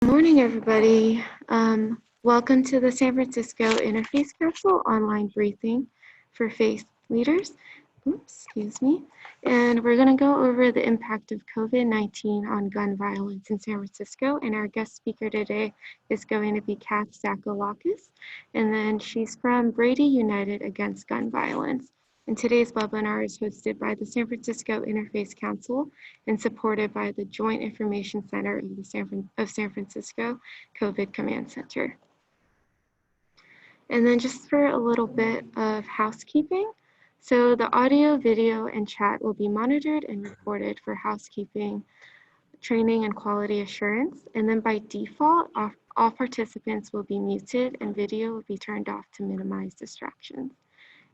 Good morning, everybody. Welcome to the San Francisco Interfaith Council online briefing for faith leaders. Oops, excuse me. And we're going to go over the impact of COVID-19 on gun violence in San Francisco. And our guest speaker today is going to be Kath Sakalakis. And then she's from Brady United Against Gun Violence. And today's webinar is hosted by the San Francisco Interfaith Council and supported by the Joint Information Center of the San Francisco COVID Command Center. And then just for a little bit of housekeeping. So the audio, video, and chat will be monitored and recorded for housekeeping, training, and quality assurance. And then by default, all participants will be muted and video will be turned off to minimize distractions.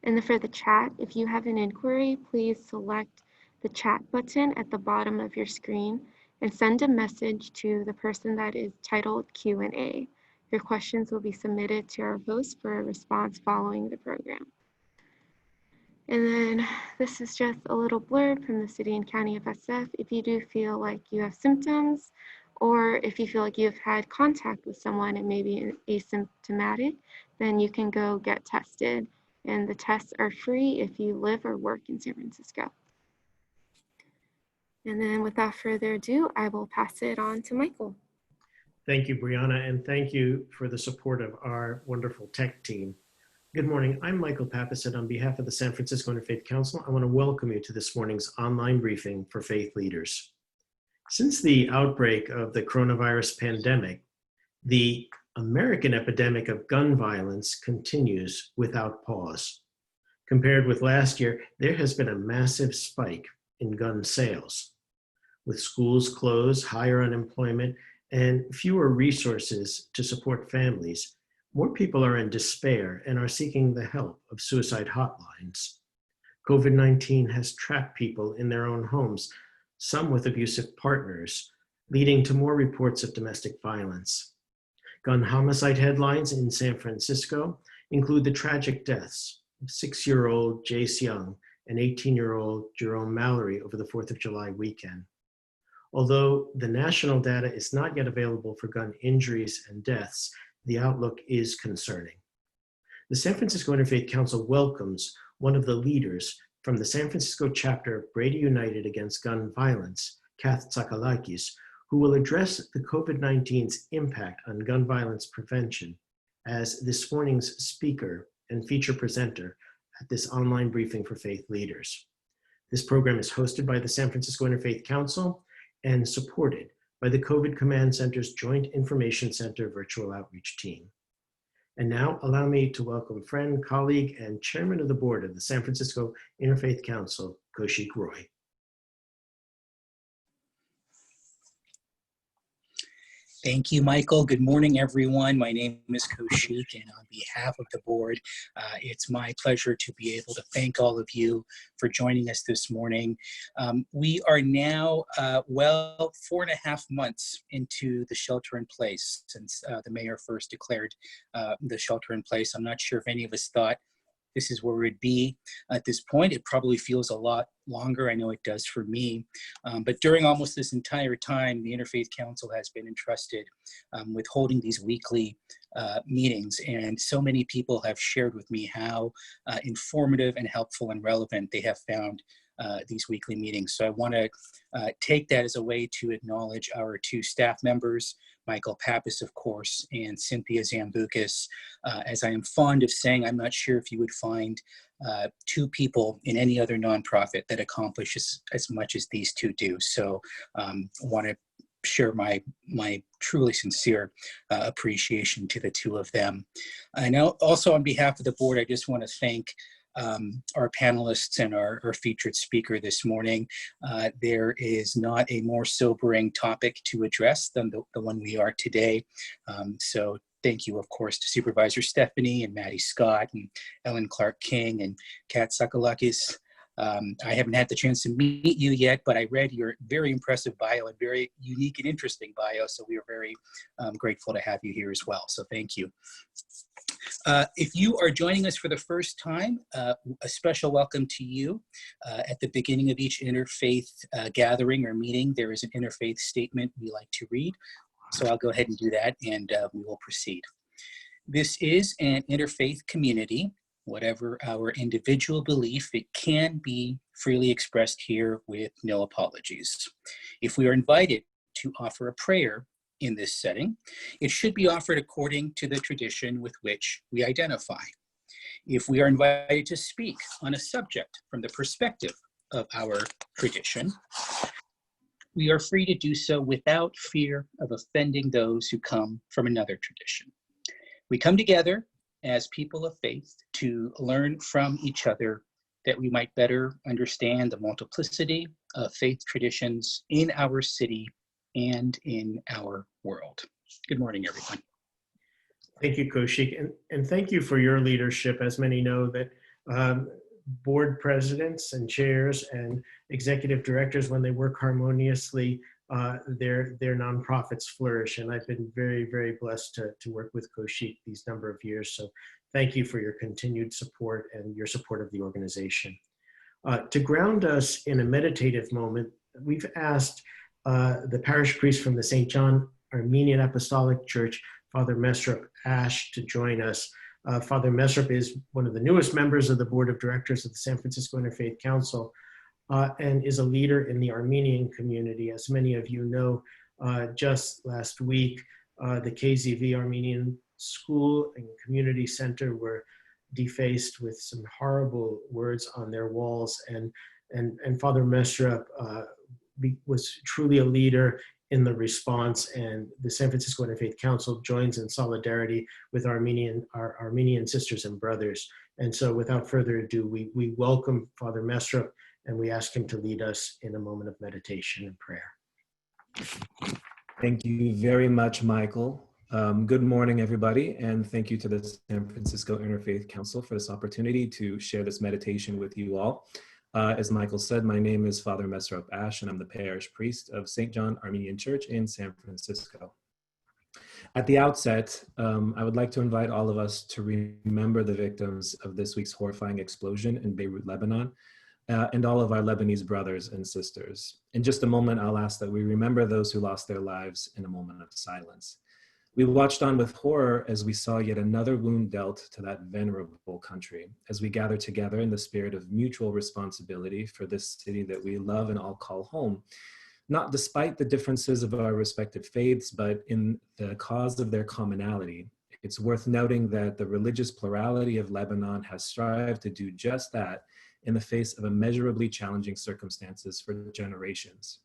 And then for the chat, if you have an inquiry, please select the chat button at the bottom of your screen and send a message to the person that is titled Q&A. Your questions will be submitted to our host for a response following the program. And then this is just a little blurb from the City and County of SF. If you do feel like you have symptoms, or if you feel like you've had contact with someone and maybe asymptomatic, then you can go get tested. And the tests are free if you live or work in San Francisco. And then without further ado, I will pass it on to Michael. Thank you, Brianna, and thank you for the support of our wonderful tech team. Good morning, I'm Michael Papasit. On behalf of the San Francisco Interfaith Council, I want to welcome you to this morning's online briefing for faith leaders. Since the outbreak of the coronavirus pandemic, the American epidemic of gun violence continues without pause. Compared with last year, there has been a massive spike in gun sales. With schools closed, higher unemployment, and fewer resources to support families, more people are in despair and are seeking the help of suicide hotlines. COVID-19 has trapped people in their own homes, some with abusive partners, leading to more reports of domestic violence. Gun homicide headlines in San Francisco include the tragic deaths of 6-year-old Jace Young and 18-year-old Jerome Mallory over the 4th of July weekend. Although the national data is not yet available for gun injuries and deaths, the outlook is concerning. The San Francisco Interfaith Council welcomes one of the leaders from the San Francisco chapter of Brady United Against Gun Violence, Kath Sakalakis, who will address the COVID-19's impact on gun violence prevention as this morning's speaker and feature presenter at this online briefing for faith leaders. This program is hosted by the San Francisco Interfaith Council and supported by the COVID Command Center's Joint Information Center virtual outreach team. And now allow me to welcome friend, colleague, and chairman of the board of the San Francisco Interfaith Council, Kaushik Roy. Thank you, Michael. Good morning, everyone. My name is Kaushik, and on behalf of the board, it's my pleasure to be able to thank all of you for joining us this morning. We are now, 4.5 months into the shelter in place since the mayor first declared the shelter in place. I'm not sure if any of us thought this is where we'd be at this point. It probably feels a lot longer. I know it does for me. But during almost this entire time, the Interfaith Council has been entrusted with holding these weekly meetings. And so many people have shared with me how informative and helpful and relevant they have found these weekly meetings. So I want to take that as a way to acknowledge our two staff members, Michael Pappas, of course, and Cynthia Zambucas. As I am fond of saying, I'm not sure if you would find two people in any other nonprofit that accomplish as much as these two do. So I want to share my truly sincere appreciation to the two of them. And also on behalf of the board, I just want to thank our panelists and our featured speaker this morning. There is not a more sobering topic to address than the one we are today. So thank you, of course, to Supervisor Stephanie and Maddie Scott and Ellen Clark King and Kat Sakalakis. I haven't had the chance to meet you yet, but I read your very impressive bio and very unique and interesting bio. So we are very grateful to have you here as well. So thank you. If you are joining us for the first time, a special welcome to you. At the beginning of each interfaith gathering or meeting, there is an interfaith statement we like to read. So I'll go ahead and do that, and we will proceed. This is an interfaith community. Whatever our individual belief, it can be freely expressed here with no apologies. If we are invited to offer a prayer in this setting, it should be offered according to the tradition with which we identify. If we are invited to speak on a subject from the perspective of our tradition, we are free to do so without fear of offending those who come from another tradition. We come together as people of faith to learn from each other that we might better understand the multiplicity of faith traditions in our city and in our world. Good morning, everyone. Thank you, Kaushik, and thank you for your leadership. As many know that board presidents and chairs and executive directors, when they work harmoniously, their nonprofits flourish. And I've been very, very blessed to work with Kaushik these number of years. So thank you for your continued support and your support of the organization. To ground us in a meditative moment, we've asked the parish priest from the St. John Armenian Apostolic Church, Father Mesrop Ash, to join us. Father Mesrop is one of the newest members of the board of directors of the San Francisco Interfaith Council and is a leader in the Armenian community. As many of you know, just last week, the KZV Armenian School and Community Center were defaced with some horrible words on their walls, and Father Mesrop was truly a leader in the response, and the San Francisco Interfaith Council joins in solidarity with our Armenian sisters and brothers. And so without further ado, we welcome Father Mesrop, and we ask him to lead us in a moment of meditation and prayer. Thank you very much, Michael. Good morning, everybody, and thank you to the San Francisco Interfaith Council for this opportunity to share this meditation with you all. As Michael said, my name is Father Mesrop Ash, and I'm the parish priest of St. John Armenian Church in San Francisco. At the outset, I would like to invite all of us to remember the victims of this week's horrifying explosion in Beirut, Lebanon, and all of our Lebanese brothers and sisters. In just a moment, I'll ask that we remember those who lost their lives in a moment of silence. We watched on with horror as we saw yet another wound dealt to that venerable country, as we gather together in the spirit of mutual responsibility for this city that we love and all call home, not despite the differences of our respective faiths, but in the cause of their commonality. It's worth noting that the religious plurality of Lebanon has strived to do just that in the face of immeasurably challenging circumstances for generations.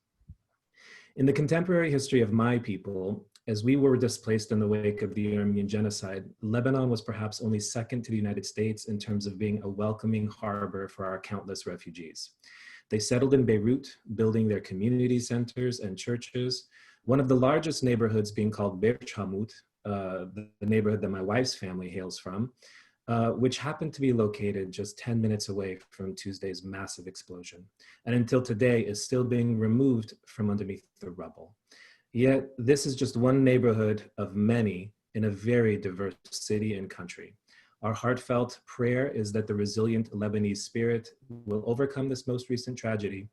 In the contemporary history of my people, as we were displaced in the wake of the Armenian genocide, Lebanon was perhaps only second to the United States in terms of being a welcoming harbor for our countless refugees. They settled in Beirut, building their community centers and churches, one of the largest neighborhoods being called Berch Hamut, the neighborhood that my wife's family hails from, which happened to be located just 10 minutes away from Tuesday's massive explosion, and until today is still being removed from underneath the rubble. Yet this is just one neighborhood of many in a very diverse city and country. Our heartfelt prayer is that the resilient Lebanese spirit will overcome this most recent tragedy.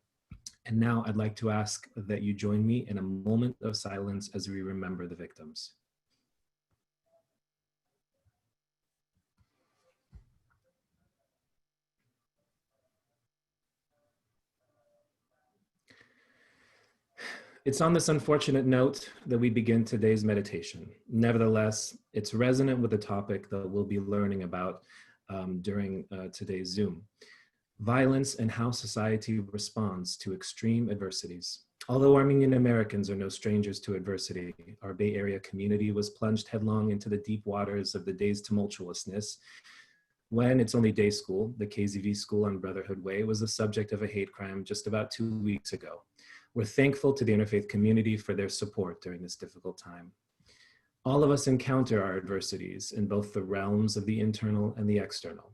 And now I'd like to ask that you join me in a moment of silence as we remember the victims. It's on this unfortunate note that we begin today's meditation. Nevertheless, it's resonant with the topic that we'll be learning about during today's Zoom. Violence and how society responds to extreme adversities. Although Armenian Americans are no strangers to adversity, our Bay Area community was plunged headlong into the deep waters of the day's tumultuousness when its only day school, the KZV School on Brotherhood Way, was the subject of a hate crime just about 2 weeks ago. We're thankful to the interfaith community for their support during this difficult time. All of us encounter our adversities in both the realms of the internal and the external.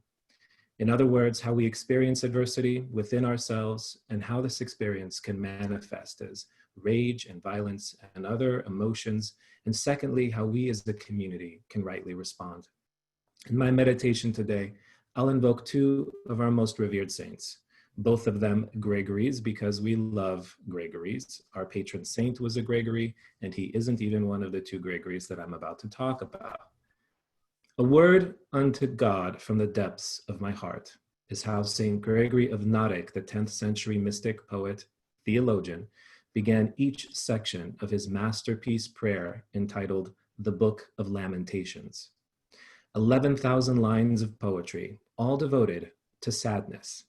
In other words, how we experience adversity within ourselves and how this experience can manifest as rage and violence and other emotions. And secondly, how we as the community can rightly respond. In my meditation today, I'll invoke two of our most revered saints, Both of them Gregories because we love Gregories. Our patron saint was a Gregory, and he isn't even one of the two Gregories that I'm about to talk about. A word unto God from the depths of my heart is how St. Gregory of Narek, the 10th century mystic, poet, theologian, began each section of his masterpiece prayer entitled The Book of Lamentations. 11,000 lines of poetry, all devoted to sadness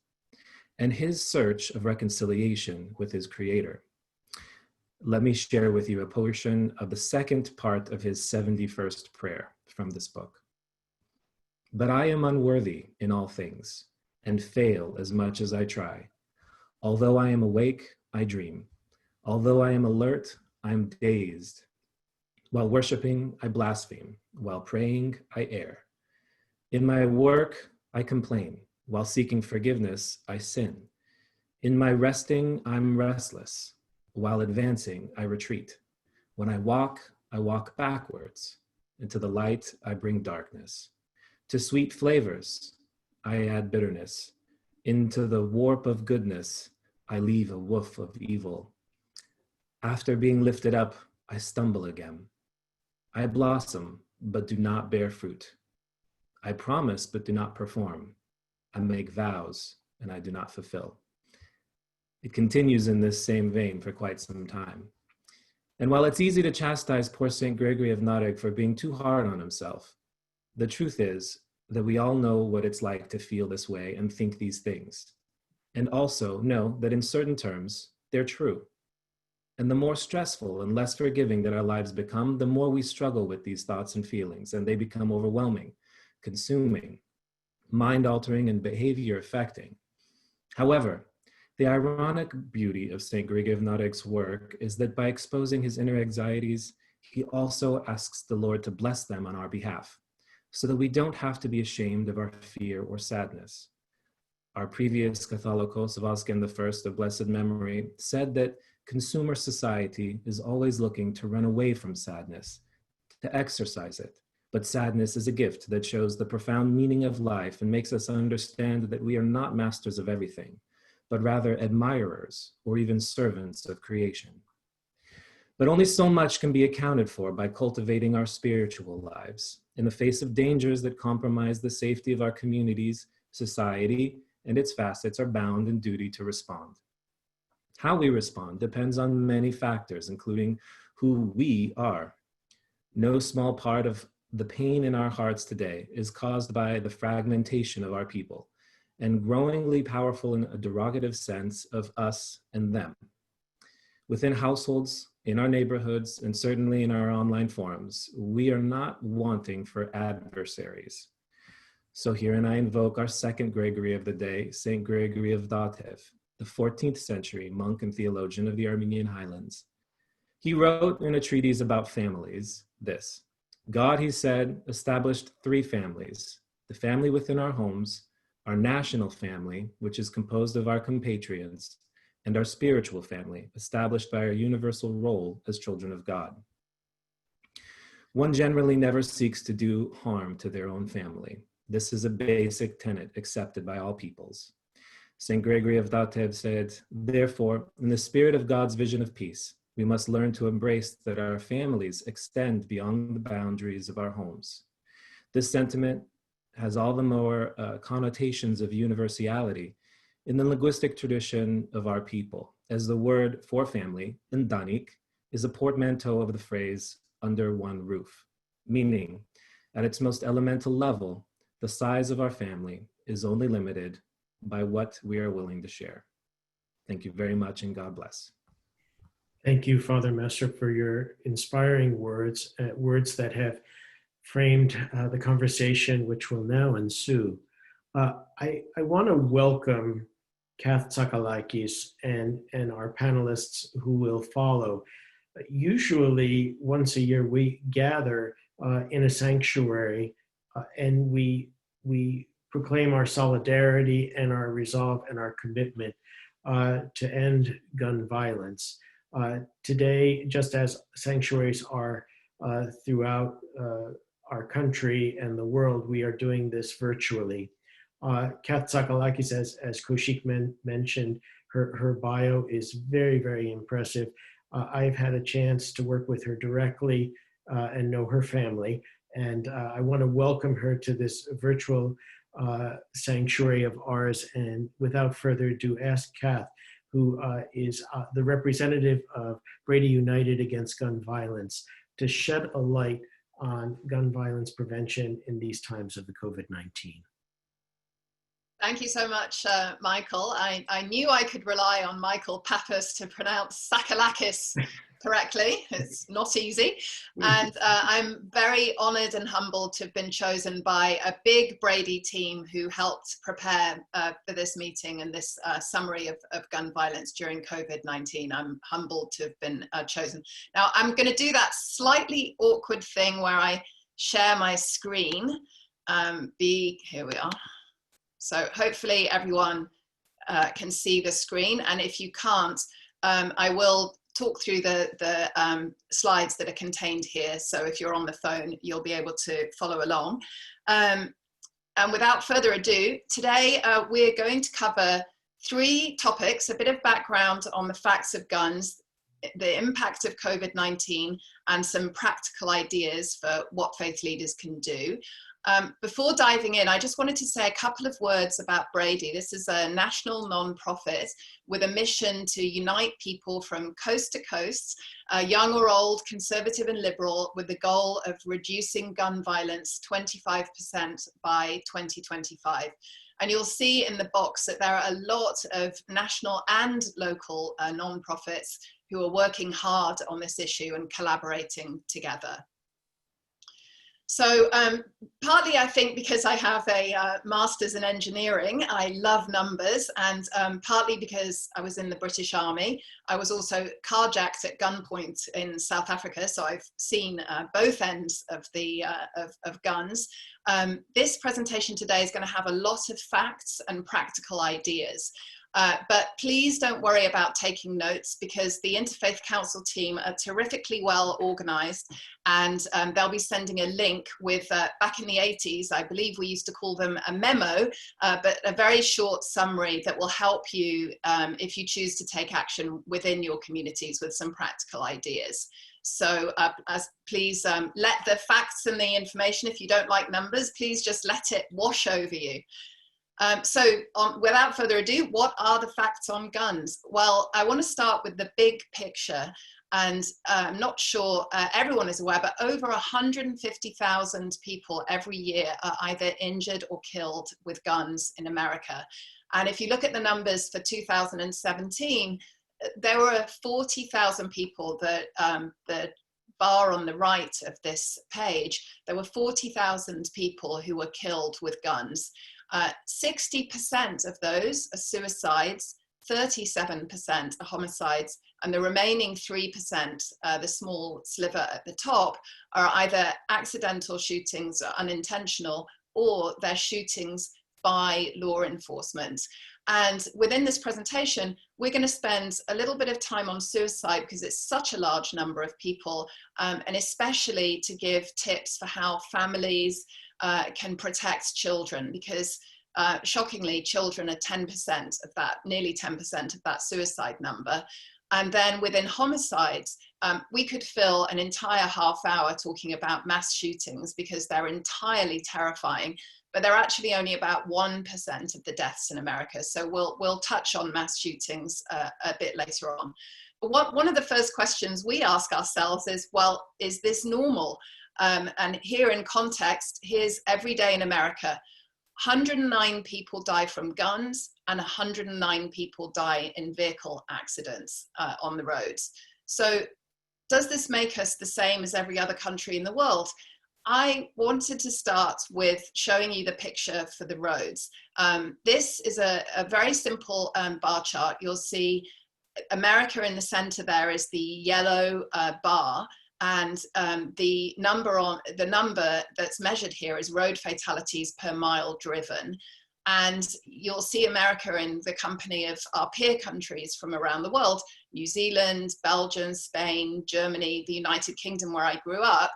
and his search of reconciliation with his Creator. Let me share with you a portion of the second part of his 71st prayer from this book. But I am unworthy in all things, and fail as much as I try. Although I am awake, I dream. Although I am alert, I am dazed. While worshiping, I blaspheme. While praying, I err. In my work, I complain. While seeking forgiveness, I sin. In my resting, I'm restless. While advancing, I retreat. When I walk backwards. Into the light, I bring darkness. To sweet flavors, I add bitterness. Into the warp of goodness, I leave a woof of evil. After being lifted up, I stumble again. I blossom, but do not bear fruit. I promise, but do not perform. I make vows, and I do not fulfill. It continues in this same vein for quite some time. And while it's easy to chastise poor St. Gregory of Narek for being too hard on himself, the truth is that we all know what it's like to feel this way and think these things, and also know that in certain terms, they're true. And the more stressful and less forgiving that our lives become, the more we struggle with these thoughts and feelings, and they become overwhelming, consuming, mind-altering, and behavior-affecting. However, the ironic beauty of St. Gregory of Narek's work is that by exposing his inner anxieties, he also asks the Lord to bless them on our behalf, so that we don't have to be ashamed of our fear or sadness. Our previous Catholicos, Vascan I of blessed memory, said that consumer society is always looking to run away from sadness, to exorcise it. But sadness is a gift that shows the profound meaning of life and makes us understand that we are not masters of everything, but rather admirers or even servants of creation. But only so much can be accounted for by cultivating our spiritual lives in the face of dangers that compromise the safety of our communities. Society and its facets are bound in duty to respond. How we respond depends on many factors, including who we are. No small part of the pain in our hearts today is caused by the fragmentation of our people and growingly powerful in a derogative sense of us and them. Within households, in our neighborhoods, and certainly in our online forums, we are not wanting for adversaries. So herein I invoke our second Gregory of the day, St. Gregory of Datev, the 14th century monk and theologian of the Armenian highlands. He wrote in a treatise about families this: God, he said, established three families: the family within our homes, our national family, which is composed of our compatriots, and our spiritual family, established by our universal role as children of God. One generally never seeks to do harm to their own family. This is a basic tenet accepted by all peoples. St. Gregory of Datev said, therefore, in the spirit of God's vision of peace, we must learn to embrace that our families extend beyond the boundaries of our homes. This sentiment has all the more connotations of universality in the linguistic tradition of our people, as the word for family, ndanik, is a portmanteau of the phrase under one roof, meaning at its most elemental level, the size of our family is only limited by what we are willing to share. Thank you very much, and God bless. Thank you, Father Messer, for your inspiring words, words that have framed the conversation which will now ensue. I want to welcome Kath Tsakalakis and our panelists who will follow. Usually, once a year, we gather in a sanctuary and we proclaim our solidarity and our resolve and our commitment to end gun violence. Today, just as sanctuaries are throughout our country and the world, we are doing this virtually. Kath Tsakalakis, as Kaushik mentioned, her bio is very, very impressive. I've had a chance to work with her directly and know her family. And I want to welcome her to this virtual sanctuary of ours. And without further ado, ask Kath, who is the representative of Brady United Against Gun Violence, to shed a light on gun violence prevention in these times of the COVID-19. Thank you so much, Michael. I knew I could rely on Michael Pappas to pronounce Tsakalakis correctly. It's not easy. And I'm very honored and humbled to have been chosen by a big Brady team who helped prepare for this meeting and this summary of gun violence during COVID-19. I'm humbled to have been chosen. Now, I'm going to do that slightly awkward thing where I share my screen. Here we are. So hopefully everyone can see the screen. And if you can't, I will talk through the slides that are contained here. So if you're on the phone, you'll be able to follow along. And without further ado, today we're going to cover 3 topics, a bit of background on the facts of guns, the impact of COVID-19, and some practical ideas for what faith leaders can do. Before diving in, I just wanted to say a couple of words about Brady. This is a national non-profit with a mission to unite people from coast to coast, young or old, conservative and liberal, with the goal of reducing gun violence 25% by 2025. And you'll see in the box that there are a lot of national and local non-profits who are working hard on this issue and collaborating together. So partly I think because I have a master's in engineering, I love numbers, and partly because I was in the British Army. I was also carjacked at gunpoint in South Africa, so I've seen both ends of the of guns. This presentation today is going to have a lot of facts and practical ideas. But please don't worry about taking notes, because the Interfaith Council team are terrifically well organized, and they'll be sending a link with, back in the 80s, I believe we used to call them a memo, but a very short summary that will help you if you choose to take action within your communities with some practical ideas. So please let the facts and the information, if you don't like numbers, please just let it wash over you. Without further ado, what are the facts on guns? Well, I want to start with the big picture, and I'm not sure everyone is aware, but over 150,000 people every year are either injured or killed with guns in America. And if you look at the numbers for 2017, there were 40,000 people that the bar on the right of this page, there were 40,000 people who were killed with guns. 60% of those are suicides, 37% are homicides, and the remaining 3%, the small sliver at the top, are either accidental shootings or unintentional, or they're shootings by law enforcement. And within this presentation, we're going to spend a little bit of time on suicide because it's such a large number of people, and especially to give tips for how families can protect children, because shockingly, children are 10% of that, nearly 10% of that suicide number. And then within homicides, we could fill an entire half hour talking about mass shootings because they're entirely terrifying, but they're actually only about 1% of the deaths in America. So we'll touch on mass shootings a bit later on. But one of the first questions we ask ourselves is, well, is this normal? And here in context, here's every day in America. 109 people die from guns and 109 people die in vehicle accidents on the roads. So does this make us the same as every other country in the world? I wanted to start with showing you the picture for the roads. This is a very simple bar chart. You'll see America in the center there is the yellow bar, and the number that's measured here is road fatalities per mile driven. And you'll see America in the company of our peer countries from around the world: New Zealand, Belgium, Spain, Germany, the United Kingdom, where I grew up.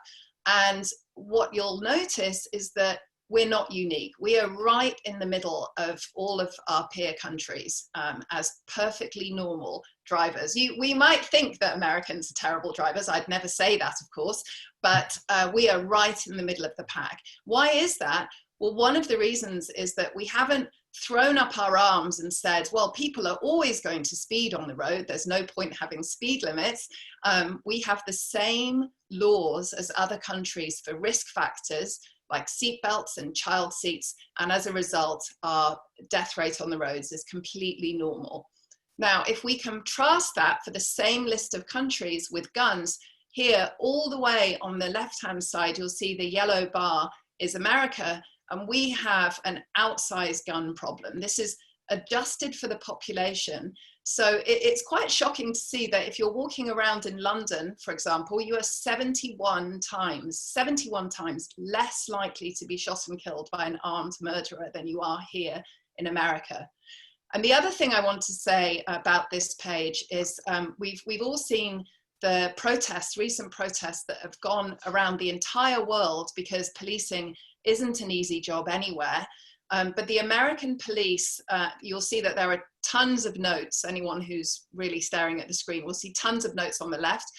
And what you'll notice is that we're not unique. We are right in the middle of all of our peer countries as perfectly normal drivers. We might think that Americans are terrible drivers. I'd never say that, of course, but we are right in the middle of the pack. Why is that? Well, one of the reasons is that we haven't thrown up our arms and said, well, people are always going to speed on the road. There's no point having speed limits. We have the same laws as other countries for risk factors like seatbelts and child seats. And as a result, our death rate on the roads is completely normal. Now, if we contrast that for the same list of countries with guns, here all the way on the left-hand side, you'll see the yellow bar is America, and we have an outsized gun problem. This is adjusted for the population. So it's quite shocking to see that if you're walking around in London, for example, you are 71 times less likely to be shot and killed by an armed murderer than you are here in America. And the other thing I want to say about this page is we've all seen the protests, recent protests that have gone around the entire world because policing isn't an easy job anywhere. But the American police, you'll see that there are tons of notes. Anyone who's really staring at the screen will see tons of notes on the left.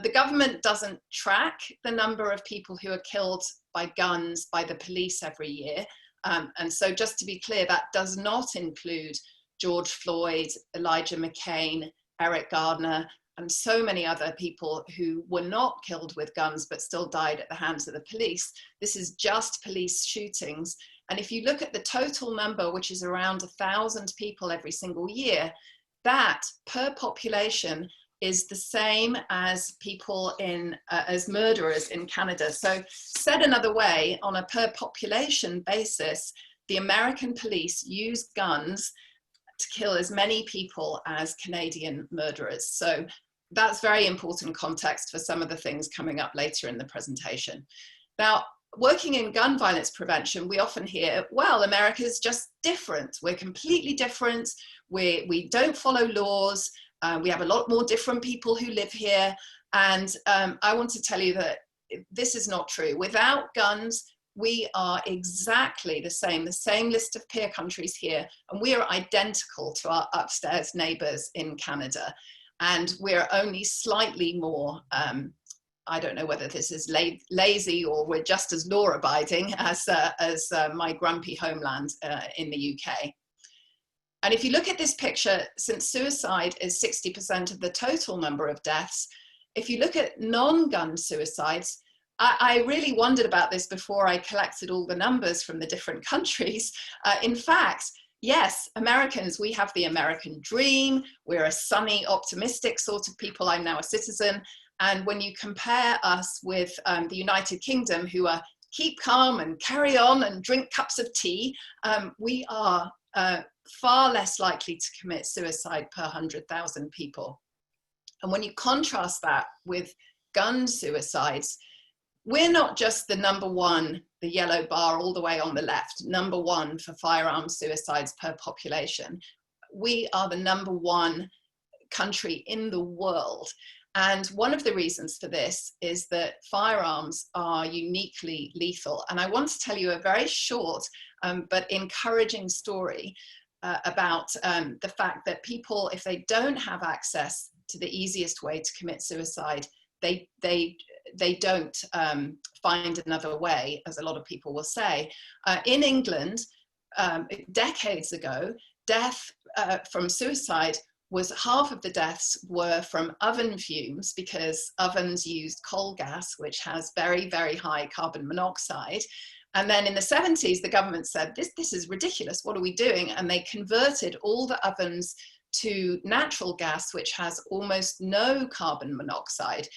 The government doesn't track the number of people who are killed by guns by the police every year. And so just to be clear, that does not include George Floyd, Elijah McCain, Eric Gardner, and so many other people who were not killed with guns but still died at the hands of the police. This is just police shootings. And if you look at the total number, which is around 1,000 people every single year, that per population is the same as people as murderers in Canada. So said another way, on a per population basis, the American police use guns to kill as many people as Canadian murderers. So that's very important context for some of the things coming up later in the presentation. Now, working in gun violence prevention, we often hear, well, America's just different. We're completely different. We don't follow laws. We have a lot more different people who live here. And I want to tell you that this is not true. Without guns, we are exactly the same list of peer countries here, and we are identical to our upstairs neighbors in Canada. And we're only slightly more, I don't know whether this is lazy or we're just as law-abiding as my grumpy homeland in the UK. And if you look at this picture, since suicide is 60% of the total number of deaths, if you look at non-gun suicides, I really wondered about this before I collected all the numbers from the different countries. In fact, yes, Americans, we have the American dream. We're a sunny, optimistic sort of people. I'm now a citizen. And when you compare us with the United Kingdom, who are keep calm and carry on and drink cups of tea, we are far less likely to commit suicide per 100,000 people. And when you contrast that with gun suicides, we're not just the number one, the yellow bar all the way on the left, number one for firearm suicides per population. We are the number one country in the world. And one of the reasons for this is that firearms are uniquely lethal. And I want to tell you a very short but encouraging story about the fact that people, if they don't have access to the easiest way to commit suicide, they don't find another way, as a lot of people will say. In England, decades ago, death from suicide was half of the deaths were from oven fumes, because ovens used coal gas, which has very, very high carbon monoxide. And then in the 70s, the government said, this is ridiculous, what are we doing? And they converted all the ovens to natural gas, which has almost no carbon monoxide.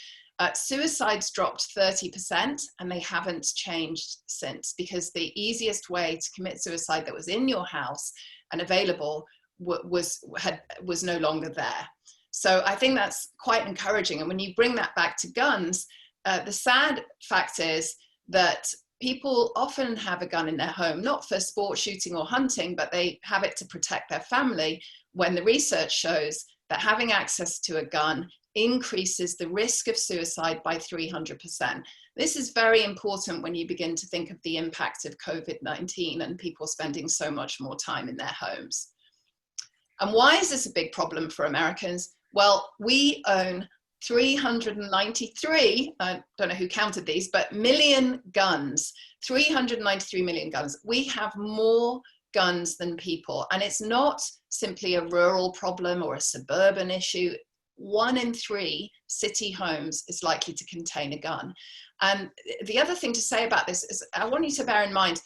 Suicides dropped 30%, and they haven't changed since, because the easiest way to commit suicide that was in your house and available was no longer there. So I think that's quite encouraging. And when you bring that back to guns, the sad fact is that people often have a gun in their home, not for sport shooting or hunting, but they have it to protect their family, when the research shows that having access to a gun increases the risk of suicide by 300%. This is very important when you begin to think of the impact of COVID-19 and people spending so much more time in their homes. And why is this a big problem for Americans? Well, we own 393, I don't know who counted these, but million guns, 393 million guns. We have more guns than people, and it's not simply a rural problem or a suburban issue. 1 in 3 city homes is likely to contain a gun. And the other thing to say about this is I want you to bear in mind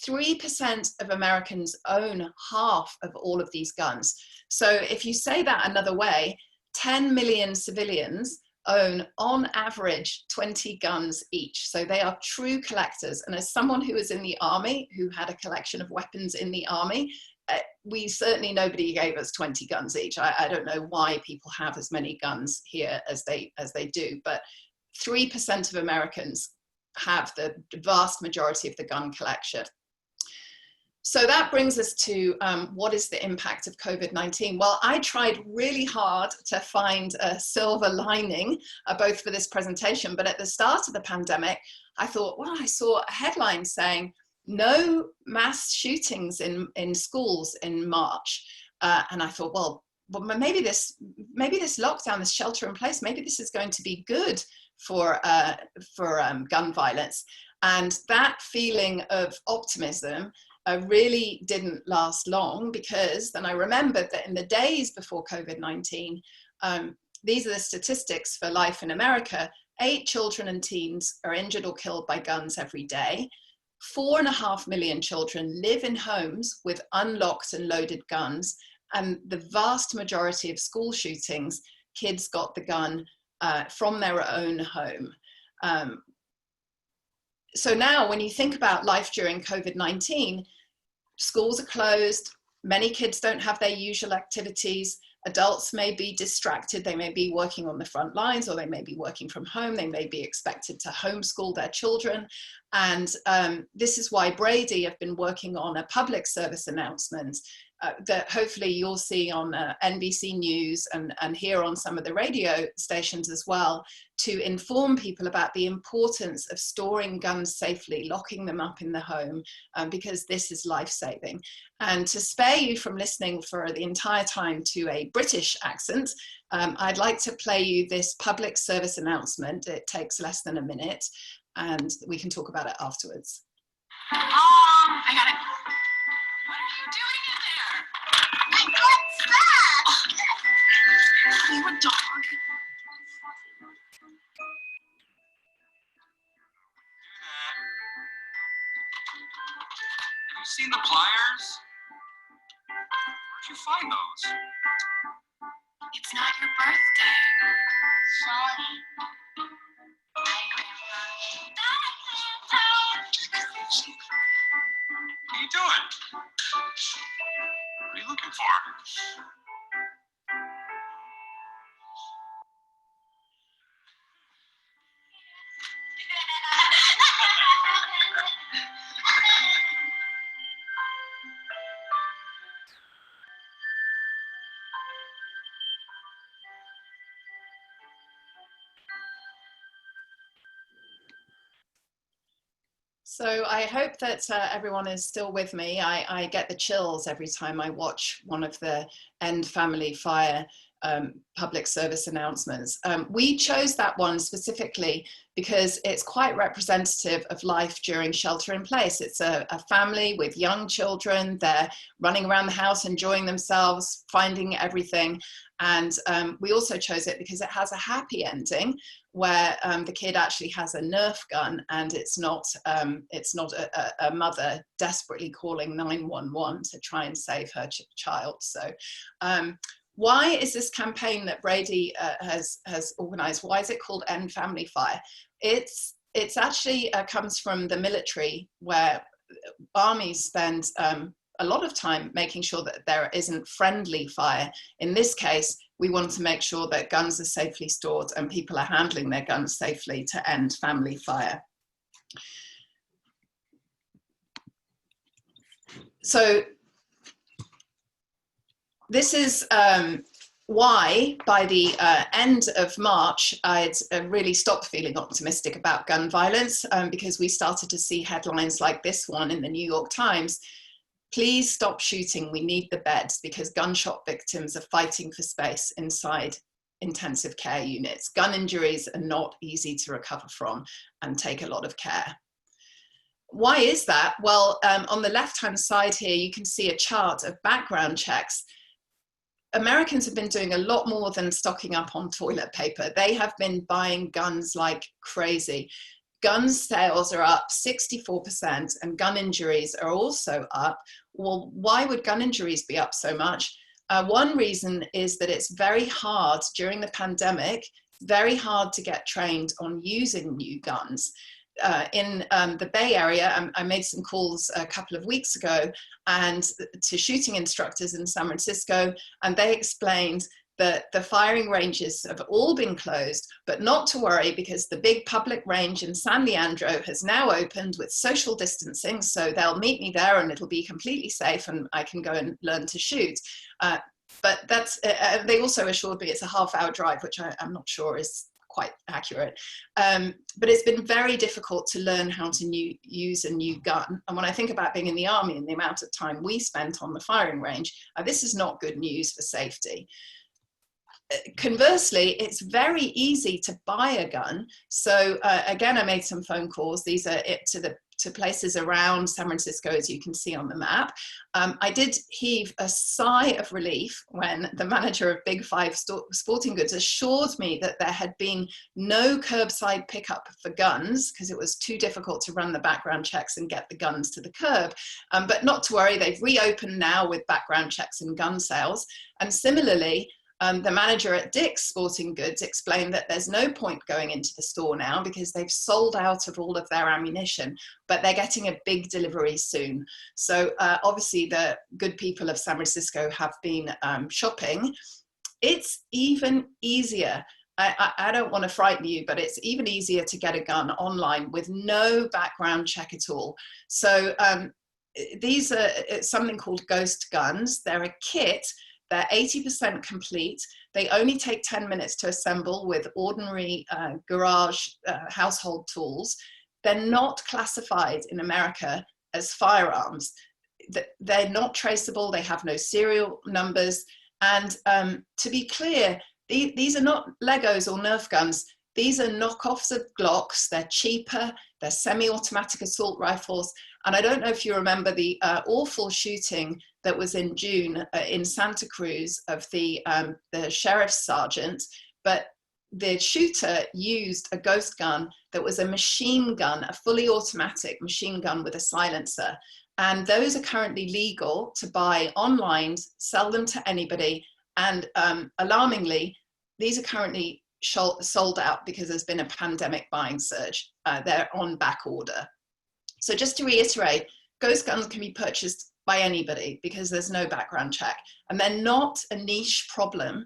3% of Americans own half of all of these guns. So if you say that another way, 10 million civilians own on average 20 guns each. So they are true collectors. And as someone who was in the army, who had a collection of weapons in the army, we certainly, nobody gave us 20 guns each. I don't know why people have as many guns here as they do, but 3% of Americans have the vast majority of the gun collection. So that brings us to what is the impact of COVID-19? Well, I tried really hard to find a silver lining, both for this presentation, but at the start of the pandemic, I thought, well, I saw a headline saying, no mass shootings in schools in March. And I thought, well, maybe this lockdown, this shelter in place, maybe this is going to be good for gun violence. And that feeling of optimism really didn't last long, because then I remembered that in the days before COVID-19, these are the statistics for life in America, 8 children and teens are injured or killed by guns every day. 4.5 million children live in homes with unlocked and loaded guns, and the vast majority of school shootings, kids got the gun from their own home. So now when you think about life during COVID-19, schools are closed, many kids don't have their usual activities, adults may be distracted, they may be working on the front lines, or they may be working from home, they may be expected to homeschool their children. And this is why Brady have been working on a public service announcement that hopefully you'll see on NBC News and hear on some of the radio stations as well, to inform people about the importance of storing guns safely, locking them up in the home, because this is life-saving. And to spare you from listening for the entire time to a British accent, I'd like to play you this public service announcement. It takes less than a minute, and we can talk about it afterwards. I got it. What are you doing in there? What's that? Are you a dog? Have you seen the pliers? Where'd you find those? It's not your birthday. Sorry. Bye, Grandpa. Bye, Grandpa. Take care of yourself. What are you doing? What are you looking for? So I hope that everyone is still with me. I get the chills every time I watch one of the End Family Fire public service announcements. We chose that one specifically because it's quite representative of life during shelter in place. It's a family with young children. They're running around the house, enjoying themselves, finding everything. And we also chose it because it has a happy ending where the kid actually has a Nerf gun, and it's not a mother desperately calling 911 to try and save her child. So why is this campaign that Brady has organized, why is it called End Family Fire? It's actually comes from the military, where armies spend a lot of time making sure that there isn't friendly fire. In this case, we want to make sure that guns are safely stored and people are handling their guns safely to end family fire. So this is why by the end of March, I'd really stopped feeling optimistic about gun violence because we started to see headlines like this one in the New York Times. Please stop shooting, we need the beds, because gunshot victims are fighting for space inside intensive care units. Gun injuries are not easy to recover from and take a lot of care. Why is that? Well, on the left-hand side here, you can see a chart of background checks. Americans have been doing a lot more than stocking up on toilet paper. They have been buying guns like crazy. Gun sales are up 64% and gun injuries are also up. Well, why would gun injuries be up so much? One reason is that it's very hard during the pandemic, very hard to get trained on using new guns. In the Bay Area, I made some calls a couple of weeks ago and to shooting instructors in San Francisco, and they explained that the firing ranges have all been closed, but not to worry because the big public range in San Leandro has now opened with social distancing, so they'll meet me there and it'll be completely safe and I can go and learn to shoot. But that's, they also assured me it's a half-hour drive, which I'm not sure is quite accurate. But it's been very difficult to learn how to use a new gun. And when I think about being in the army and the amount of time we spent on the firing range, this is not good news for safety. Conversely, it's very easy to buy a gun. So again, I made some phone calls. These are to places around San Francisco, as you can see on the map. I did heave a sigh of relief when the manager of Big Five Sporting Goods assured me that there had been no curbside pickup for guns because it was too difficult to run the background checks and get the guns to the curb. But not to worry, they've reopened now with background checks and gun sales. And similarly, the manager at Dick's Sporting Goods explained that there's no point going into the store now because they've sold out of all of their ammunition, but they're getting a big delivery soon. So obviously the good people of San Francisco have been shopping. It's even easier. I don't want to frighten you, but it's even easier to get a gun online with no background check at all. So these are something called ghost guns. They're a kit. They're 80% complete. They only take 10 minutes to assemble with ordinary garage household tools. They're not classified in America as firearms. They're not traceable. They have no serial numbers. And to be clear, these are not Legos or Nerf guns. These are knockoffs of Glocks. They're cheaper. They're semi-automatic assault rifles. And I don't know if you remember the awful shooting that was in June in Santa Cruz of the sheriff's sergeant, but the shooter used a ghost gun that was a machine gun, a fully automatic machine gun with a silencer. And those are currently legal to buy online, sell them to anybody. And alarmingly, these are currently sold out because there's been a pandemic buying surge. They're on back order. So just to reiterate, ghost guns can be purchased by anybody because there's no background check, and they're not a niche problem.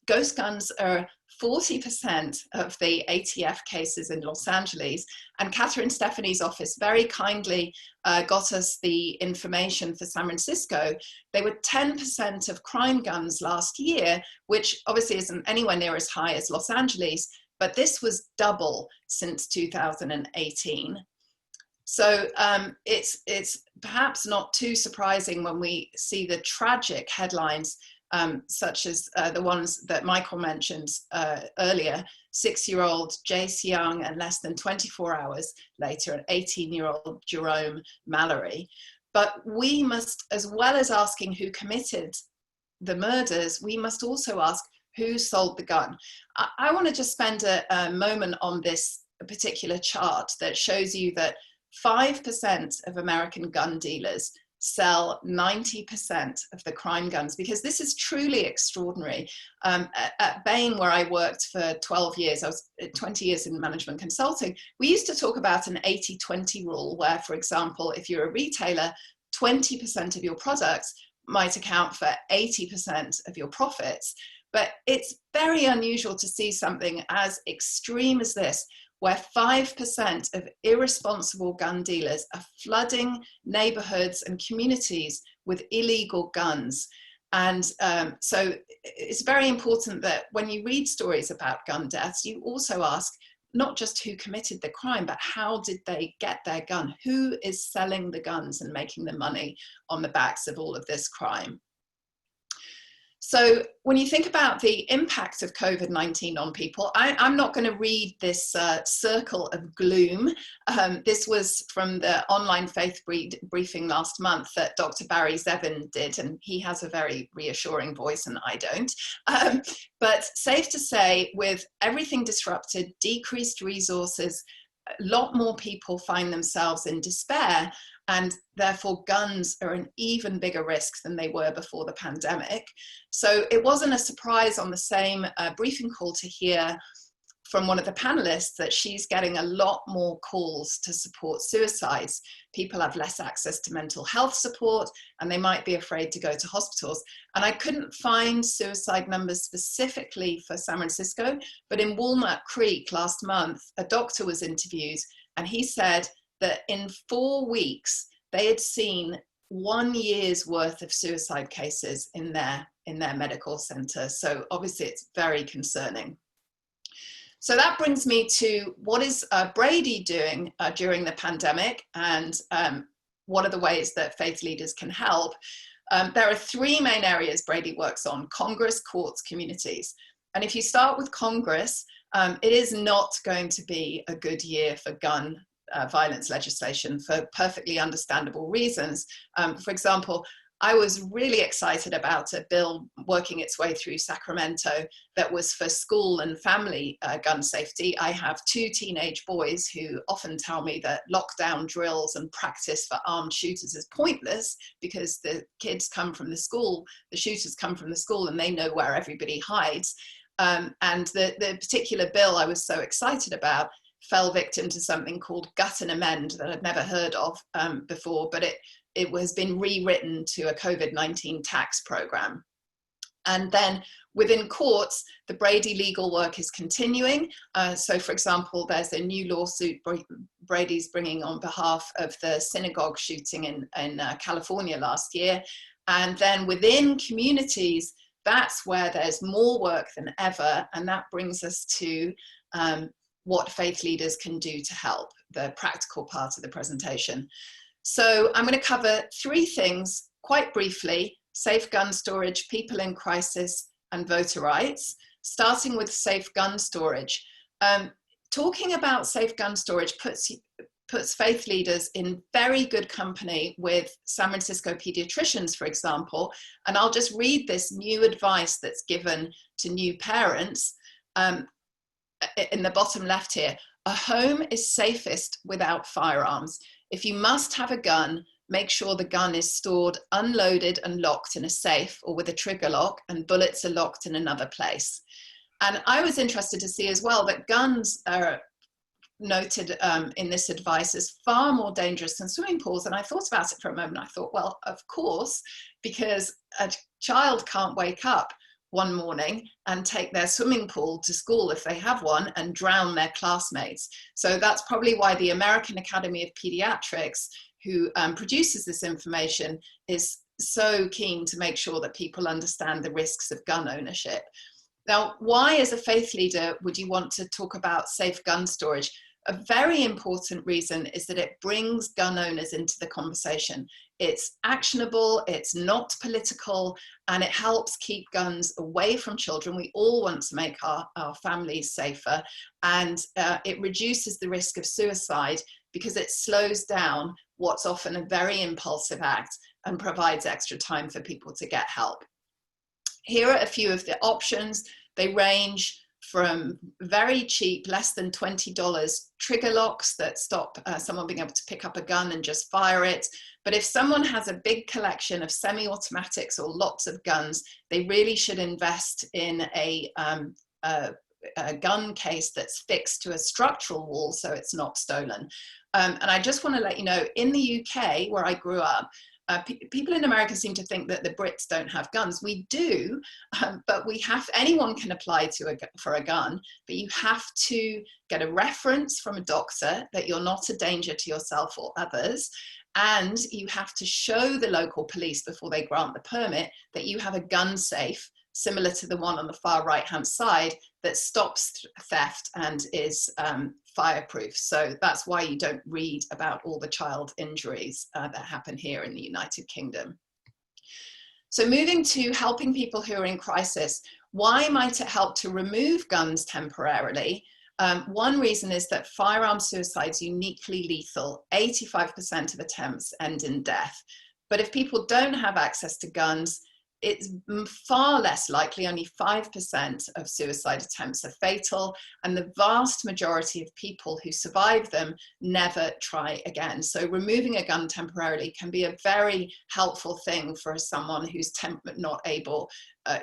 Ghost guns are 40% of the ATF cases in Los Angeles, and Catherine Stephanie's office very kindly got us the information for San Francisco. They were 10% of crime guns last year, which obviously isn't anywhere near as high as Los Angeles, but this was double since 2018. So it's perhaps not too surprising when we see the tragic headlines such as the ones that Michael mentioned earlier. 6-year-old Jace Young, and less than 24 hours later, an 18-year-old Jerome Mallory. But we must, as well as asking who committed the murders, we must also ask who sold the gun. I want to just spend a moment on this particular chart that shows you that 5% of American gun dealers sell 90% of the crime guns, because this is truly extraordinary. At Bain, where I worked for 12 years, I was 20 years in management consulting, we used to talk about an 80-20 rule where, for example, if you're a retailer, 20% of your products might account for 80% of your profits. But it's very unusual to see something as extreme as this, where 5% of irresponsible gun dealers are flooding neighborhoods and communities with illegal guns. And so it's very important that when you read stories about gun deaths, you also ask not just who committed the crime, but how did they get their gun? Who is selling the guns and making the money on the backs of all of this crime? So when you think about the impact of COVID-19 on people, I'm not going to read this circle of gloom. This was from the online faith briefing last month that Dr. Barry Zevin did, and he has a very reassuring voice and I don't. But safe to say, with everything disrupted, decreased resources, a lot more people find themselves in despair, and therefore guns are an even bigger risk than they were before the pandemic. So it wasn't a surprise on the same briefing call to hear from one of the panelists that she's getting a lot more calls to support suicides. People have less access to mental health support and they might be afraid to go to hospitals. And I couldn't find suicide numbers specifically for San Francisco, but in Walnut Creek last month, a doctor was interviewed and he said that in 4 weeks, they had seen 1 year's worth of suicide cases in their medical center. So obviously it's very concerning. So that brings me to what is Brady doing during the pandemic, and what are the ways that faith leaders can help. There are 3 main areas Brady works on: Congress, courts, communities. And if you start with Congress, it is not going to be a good year for gun violence legislation for perfectly understandable reasons. For example, I was really excited about a bill working its way through Sacramento that was for school and family gun safety. I have 2 teenage boys who often tell me that lockdown drills and practice for armed shooters is pointless because the kids come from the school, the shooters come from the school, and they know where everybody hides. And the particular bill I was so excited about fell victim to something called Gut and Amend that I'd never heard of before, but it has been rewritten to a COVID-19 tax program. And then within courts, the Brady legal work is continuing. So for example, there's a new lawsuit Brady's bringing on behalf of the synagogue shooting in California last year. And then within communities, that's where there's more work than ever. And that brings us to what faith leaders can do to help, the practical part of the presentation. So I'm going to cover 3 things quite briefly: safe gun storage, people in crisis, and voter rights. Starting with safe gun storage. Talking about safe gun storage puts faith leaders in very good company with San Francisco pediatricians, for example. And I'll just read this new advice that's given to new parents. In the bottom left here: a home is safest without firearms. If you must have a gun, make sure the gun is stored unloaded and locked in a safe or with a trigger lock, and bullets are locked in another place. And I was interested to see as well that guns are noted in this advice as far more dangerous than swimming pools. And I thought about it for a moment. I thought, well, of course, because a child can't wake up one morning and take their swimming pool to school if they have one and drown their classmates. So that's probably why the American Academy of Pediatrics, who produces this information, is so keen to make sure that people understand the risks of gun ownership. Now, why as a faith leader would you want to talk about safe gun storage? A very important reason is that it brings gun owners into the conversation. It's actionable, it's not political, and it helps keep guns away from children. We all want to make our families safer, and it reduces the risk of suicide because it slows down what's often a very impulsive act and provides extra time for people to get help. Here are a few of the options. They range from very cheap, less than $20 trigger locks that stop someone being able to pick up a gun and just fire it. But if someone has a big collection of semi-automatics or lots of guns, they really should invest in a gun case that's fixed to a structural wall so it's not stolen. And I just want to let you know, in the UK, where I grew up, people in America seem to think that the Brits don't have guns. We do, but anyone can apply for a gun, but you have to get a reference from a doctor that you're not a danger to yourself or others. And you have to show the local police before they grant the permit that you have a gun safe, similar to the one on the far right-hand side, that stops theft and is fireproof. So that's why you don't read about all the child injuries that happen here in the United Kingdom. So moving to helping people who are in crisis, why might it help to remove guns temporarily? One reason is that firearm suicide is uniquely lethal. 85% of attempts end in death. But if people don't have access to guns, it's far less likely. Only 5% of suicide attempts are fatal, and the vast majority of people who survive them never try again. So removing a gun temporarily can be a very helpful thing for someone who's not able,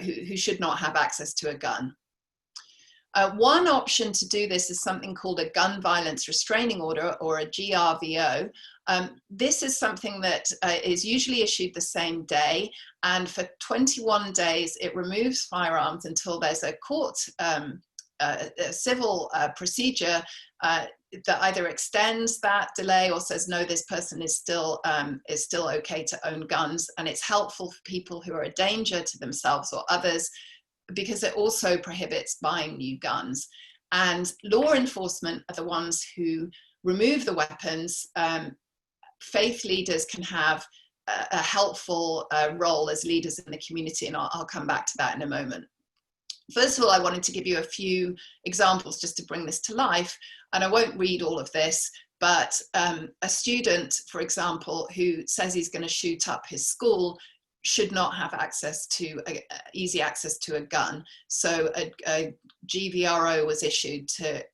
who should not have access to a gun. One option to do this is something called a gun violence restraining order, or a GVRO. This is something that is usually issued the same day, and for 21 days it removes firearms until there's a court, a civil procedure that either extends that delay or says, no, this person is still okay to own guns. And it's helpful for people who are a danger to themselves or others, because it also prohibits buying new guns. And law enforcement are the ones who remove the weapons. Faith leaders can have a helpful role as leaders in the community, and I'll come back to that in a moment. First of all, I wanted to give you a few examples just to bring this to life, and I won't read all of this, but a student, for example, who says he's going to shoot up his school should not have access to easy access to a gun. So a GVRO was issued to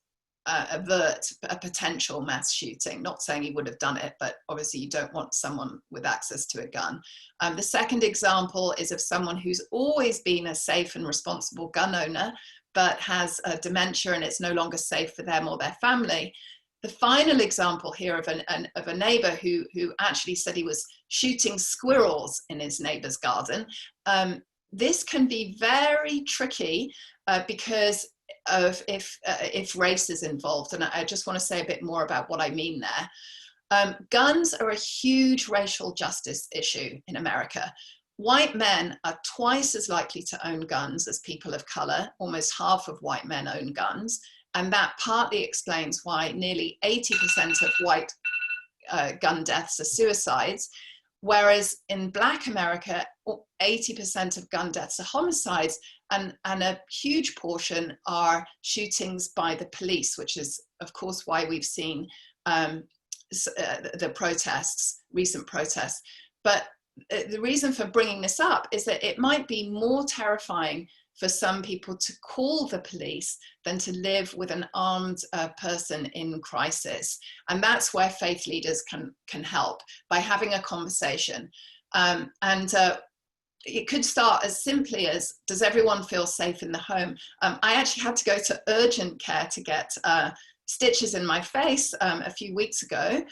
avert a potential mass shooting. Not saying he would have done it, but obviously you don't want someone with access to a gun. The second example is of someone who's always been a safe and responsible gun owner, but has dementia and it's no longer safe for them or their family. The final example here of a neighbor who actually said he was shooting squirrels in his neighbor's garden. This can be very tricky because of if race is involved. And I just want to say a bit more about what I mean there. Guns are a huge racial justice issue in America. White men are twice as likely to own guns as people of color. Almost half of white men own guns. And that partly explains why nearly 80% of white gun deaths are suicides, whereas in Black America, 80% of gun deaths are homicides, and a huge portion are shootings by the police, which is, of course, why we've seen the protests, recent protests. But the reason for bringing this up is that it might be more terrifying for some people to call the police than to live with an armed person in crisis. And that's where faith leaders can help by having a conversation. It could start as simply as, does everyone feel safe in the home? I actually had to go to urgent care to get stitches in my face a few weeks ago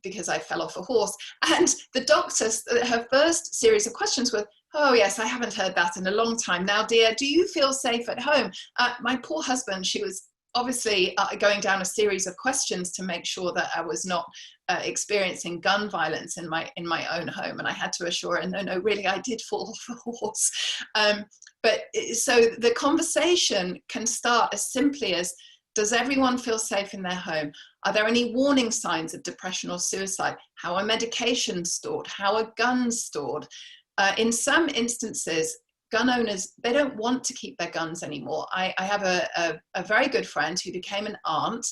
because I fell off a horse. And the doctor, her first series of questions were, oh yes, I haven't heard that in a long time. Now, dear, do you feel safe at home? My poor husband, she was obviously going down a series of questions to make sure that I was not experiencing gun violence in my own home. And I had to assure her, no, really, I did fall off a horse. So the conversation can start as simply as, does everyone feel safe in their home? Are there any warning signs of depression or suicide? How are medications stored? How are guns stored? In some instances, gun owners, they don't want to keep their guns anymore. I have a very good friend who became an aunt,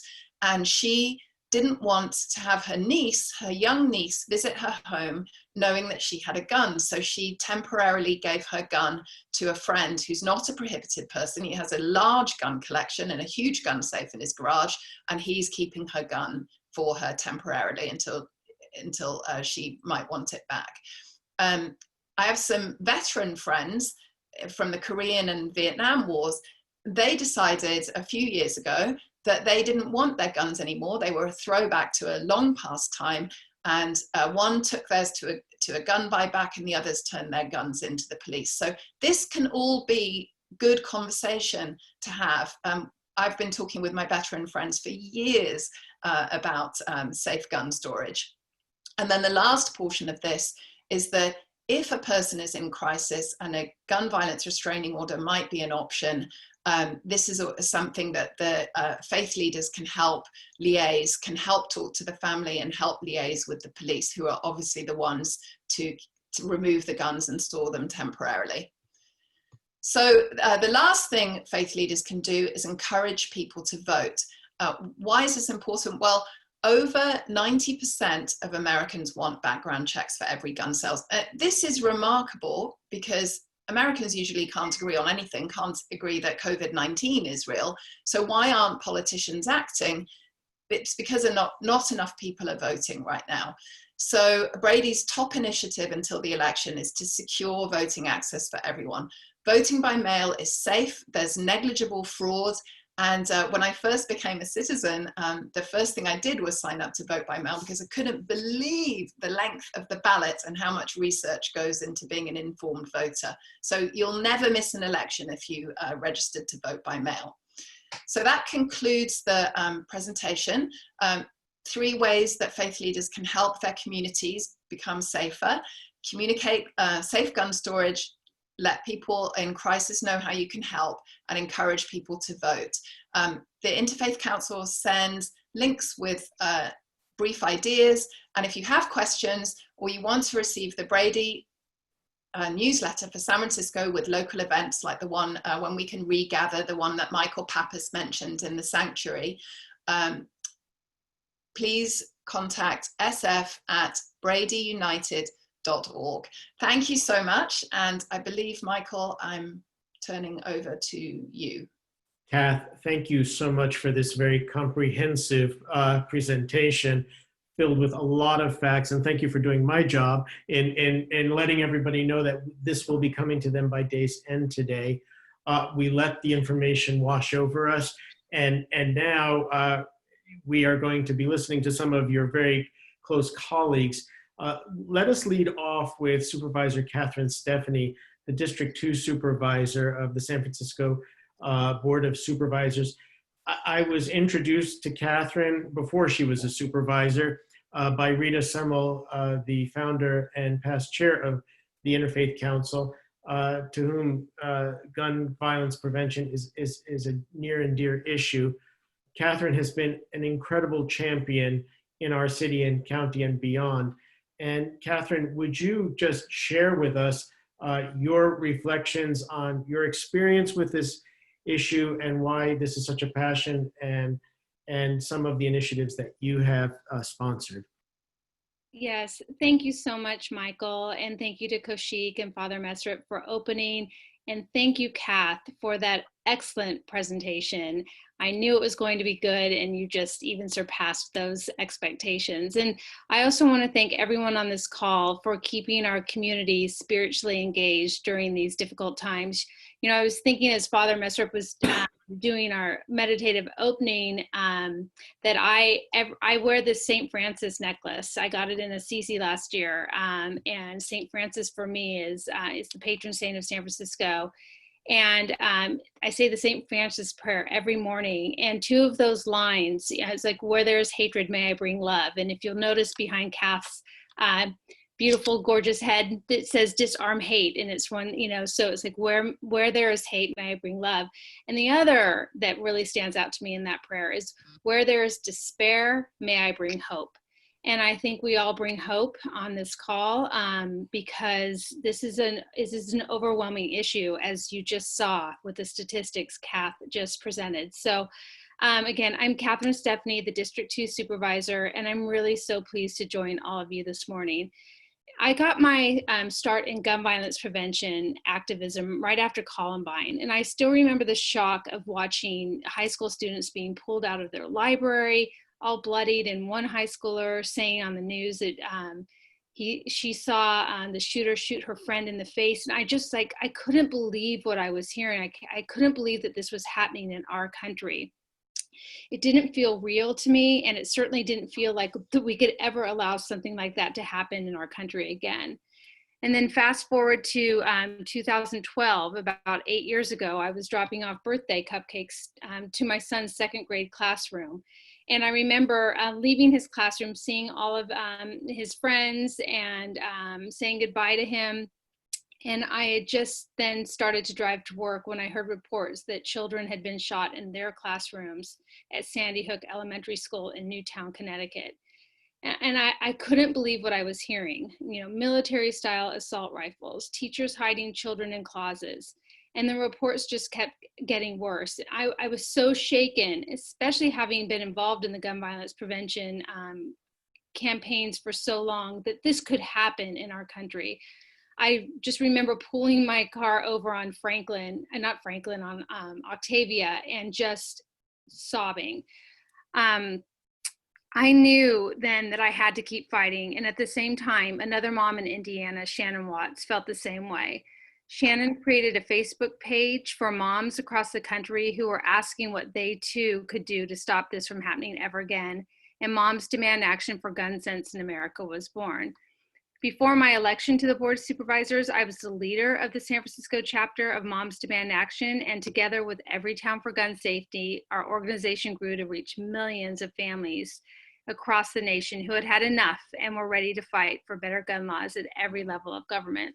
and she didn't want to have her niece, her young niece, visit her home knowing that she had a gun. So she temporarily gave her gun to a friend who's not a prohibited person. He has a large gun collection and a huge gun safe in his garage, and he's keeping her gun for her temporarily until she might want it back. I have some veteran friends from the Korean and Vietnam wars. They decided a few years ago that they didn't want their guns anymore. They were a throwback to a long past time. and one took theirs to a gun buyback and the others turned their guns into the police. So this can all be good conversation to have. I've been talking with my veteran friends for years about safe gun storage. And then the last portion of this is that if a person is in crisis and a gun violence restraining order might be an option, this is something that the faith leaders can help liaise, can help talk to the family and help liaise with the police, who are obviously the ones to remove the guns and store them temporarily. So the last thing faith leaders can do is encourage people to vote. Why is this important? Well, over 90% of Americans want background checks for every gun sales. This is remarkable because Americans usually can't agree on anything, can't agree that COVID-19 is real. So why aren't politicians acting? It's because not enough people are voting right now. So Brady's top initiative until the election is to secure voting access for everyone. Voting by mail is safe, there's negligible fraud. And when I first became a citizen, the first thing I did was sign up to vote by mail because I couldn't believe the length of the ballot and how much research goes into being an informed voter. So you'll never miss an election if you registered to vote by mail. So that concludes the presentation. 3 ways that faith leaders can help their communities become safer: communicate safe gun storage, let people in crisis know how you can help, and encourage people to vote. The Interfaith Council sends links with brief ideas, and if you have questions or you want to receive the Brady newsletter for San Francisco with local events like the one when we can regather, the one that Michael Pappas mentioned in the sanctuary, please contact sf@bradyunited.org. Thank you so much. And I believe, Michael, I'm turning over to you. Kath, thank you so much for this very comprehensive presentation filled with a lot of facts. And thank you for doing my job in letting everybody know that this will be coming to them by day's end today. We let the information wash over us. And now we are going to be listening to some of your very close colleagues. Let us lead off with Supervisor Catherine Stephanie, the District 2 Supervisor of the San Francisco Board of Supervisors. I was introduced to Catherine before she was a supervisor by Rita Semmel, the founder and past chair of the Interfaith Council, to whom gun violence prevention is a near and dear issue. Catherine has been an incredible champion in our city and county and beyond. And Catherine, would you just share with us your reflections on your experience with this issue and why this is such a passion, and some of the initiatives that you have sponsored? Yes, thank you so much, Michael. And thank you to Kaushik and Father Mesrip for opening. And thank you, Kath, for that excellent presentation. I knew it was going to be good, and you just even surpassed those expectations. And I also want to thank everyone on this call for keeping our community spiritually engaged during these difficult times. You know, I was thinking as Father Mesrip was doing our meditative opening that I wear this St. Francis necklace. I got it in Assisi last year, and St. Francis for me is the patron saint of San Francisco. And I say the St. Francis prayer every morning. And 2 of those lines, it's like, where there is hatred, may I bring love. And if you'll notice behind Kath's beautiful, gorgeous head, that says disarm hate. And it's one, you know, so it's like, where there is hate, may I bring love. And the other that really stands out to me in that prayer is, where there is despair, may I bring hope. And I think we all bring hope on this call because this is an overwhelming issue, as you just saw with the statistics Kath just presented. So again, I'm Catherine Stephanie, the District 2 Supervisor, and I'm really so pleased to join all of you this morning. I got my start in gun violence prevention activism right after Columbine, and I still remember the shock of watching high school students being pulled out of their library, all bloodied, and one high schooler saying on the news that she saw the shooter shoot her friend in the face. And I just I couldn't believe what I was hearing. I couldn't believe that this was happening in our country. It didn't feel real to me, and it certainly didn't feel like that we could ever allow something like that to happen in our country again. And then fast forward to 2012, about 8 years ago, I was dropping off birthday cupcakes to my son's second grade classroom. And I remember leaving his classroom, seeing all of his friends and saying goodbye to him. And I had just then started to drive to work when I heard reports that children had been shot in their classrooms at Sandy Hook Elementary School in Newtown, Connecticut. And I couldn't believe what I was hearing. You know, military-style assault rifles, teachers hiding children in closets, and the reports just kept getting worse. I was so shaken, especially having been involved in the gun violence prevention campaigns for so long, that this could happen in our country. I just remember pulling my car over on Octavia, and just sobbing. I knew then that I had to keep fighting. And at the same time, another mom in Indiana, Shannon Watts, felt the same way. Shannon created a Facebook page for moms across the country who were asking what they too could do to stop this from happening ever again. And Moms Demand Action for Gun Sense in America was born. Before my election to the Board of Supervisors, I was the leader of the San Francisco chapter of Moms Demand Action, and together with Everytown for Gun Safety, our organization grew to reach millions of families across the nation who had had enough and were ready to fight for better gun laws at every level of government.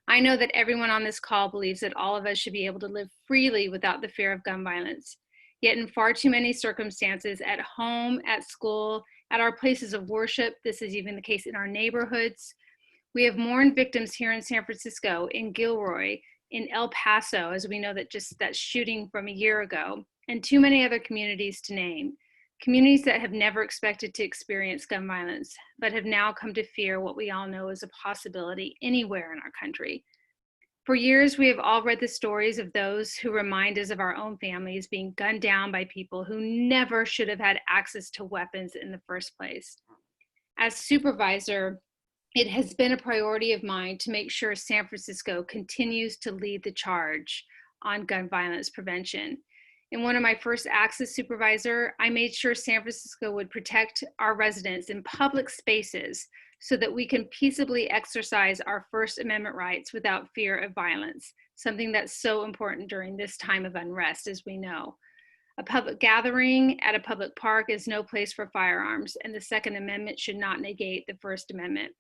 I know that everyone on this call believes that all of us should be able to live freely without the fear of gun violence. Yet in far too many circumstances, at home, at school, at our places of worship, this is even the case in our neighborhoods, we have mourned victims here in San Francisco, in Gilroy, in El Paso, as we know that just that shooting from a year ago, and too many other communities to name. Communities that have never expected to experience gun violence, but have now come to fear what we all know is a possibility anywhere in our country. For years, we have all read the stories of those who remind us of our own families being gunned down by people who never should have had access to weapons in the first place. As supervisor, it has been a priority of mine to make sure San Francisco continues to lead the charge on gun violence prevention. In one of my first acts as supervisor, I made sure San Francisco would protect our residents in public spaces so that we can peaceably exercise our First Amendment rights without fear of violence, something that's so important during this time of unrest, as we know. A public gathering at a public park is no place for firearms, and the Second Amendment should not negate the First Amendment.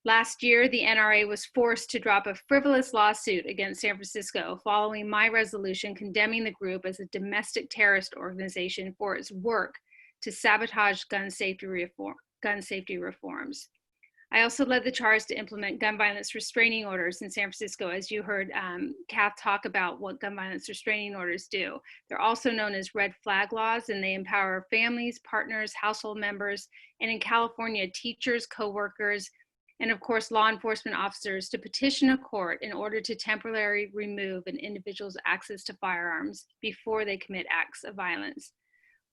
Last year, the NRA was forced to drop a frivolous lawsuit against San Francisco following my resolution condemning the group as a domestic terrorist organization for its work to sabotage gun safety reforms. I also led the charge to implement gun violence restraining orders in San Francisco, as you heard Kath talk about what gun violence restraining orders do. They're also known as red flag laws, and they empower families, partners, household members, and in California, teachers, coworkers, and of course, law enforcement officers to petition a court in order to temporarily remove an individual's access to firearms before they commit acts of violence.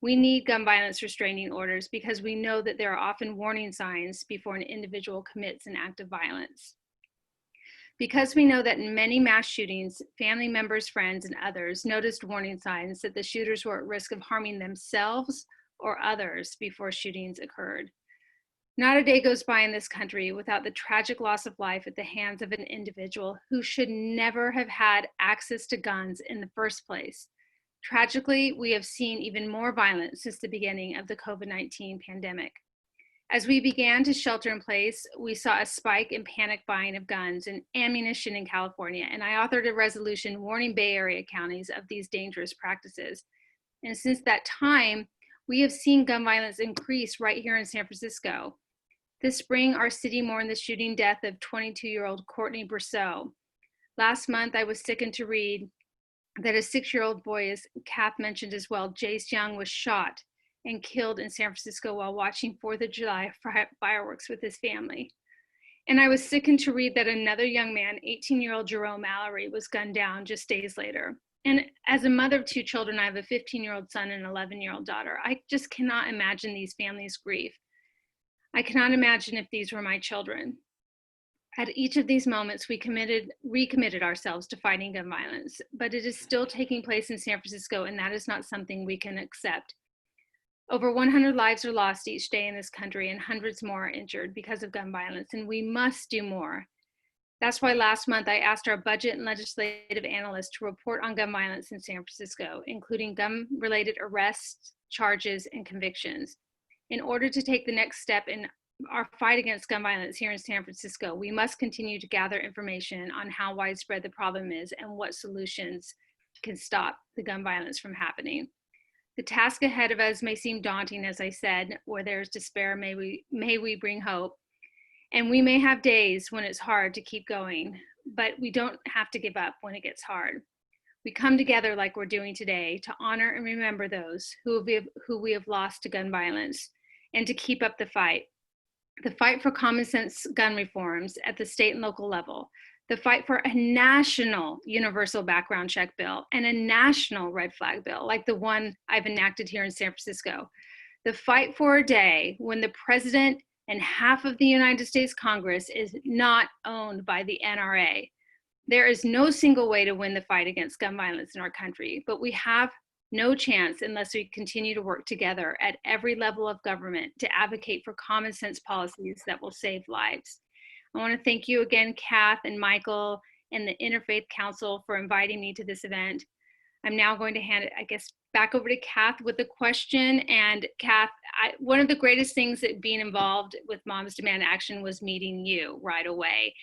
We need gun violence restraining orders because we know that there are often warning signs before an individual commits an act of violence. Because we know that in many mass shootings, family members, friends, and others noticed warning signs that the shooters were at risk of harming themselves or others before shootings occurred. Not a day goes by in this country without the tragic loss of life at the hands of an individual who should never have had access to guns in the first place. Tragically, we have seen even more violence since the beginning of the COVID-19 pandemic. As we began to shelter in place, we saw a spike in panic buying of guns and ammunition in California, and I authored a resolution warning Bay Area counties of these dangerous practices. And since that time, we have seen gun violence increase right here in San Francisco. This spring, our city mourned the shooting death of 22-year-old Courtney Brousseau. Last month, I was sickened to read that a 6-year-old boy, as Kath mentioned as well, Jace Young, was shot and killed in San Francisco while watching 4th of July fireworks with his family. And I was sickened to read that another young man, 18-year-old Jerome Mallory, was gunned down just days later. And as a mother of 2 children, I have a 15-year-old son and an 11-year-old daughter. I just cannot imagine these families' grief. I cannot imagine if these were my children. At each of these moments, we recommitted ourselves to fighting gun violence, but it is still taking place in San Francisco, and that is not something we can accept. Over 100 lives are lost each day in this country, and hundreds more are injured because of gun violence, and we must do more. That's why last month I asked our budget and legislative analysts to report on gun violence in San Francisco, including gun-related arrests, charges, and convictions. In order to take the next step in our fight against gun violence here in San Francisco, we must continue to gather information on how widespread the problem is and what solutions can stop the gun violence from happening. The task ahead of us may seem daunting, as I said. Where there's despair, may we bring hope. And we may have days when it's hard to keep going, but we don't have to give up when it gets hard. We come together like we're doing today to honor and remember those who we have lost to gun violence, and to keep up the fight for common sense gun reforms at the state and local level, the fight for a national universal background check bill and a national red flag bill like the one I've enacted here in San Francisco, the fight for a day when the president and half of the United States Congress is not owned by the NRA. There is no single way to win the fight against gun violence in our country, but we have no chance unless we continue to work together at every level of government to advocate for common sense policies that will save lives. I want to thank you again, Kath and Michael and the Interfaith Council for inviting me to this event. I'm now going to hand it, I guess, back over to Kath with the question. And Kath, one of the greatest things that being involved with Moms Demand Action was meeting you right away.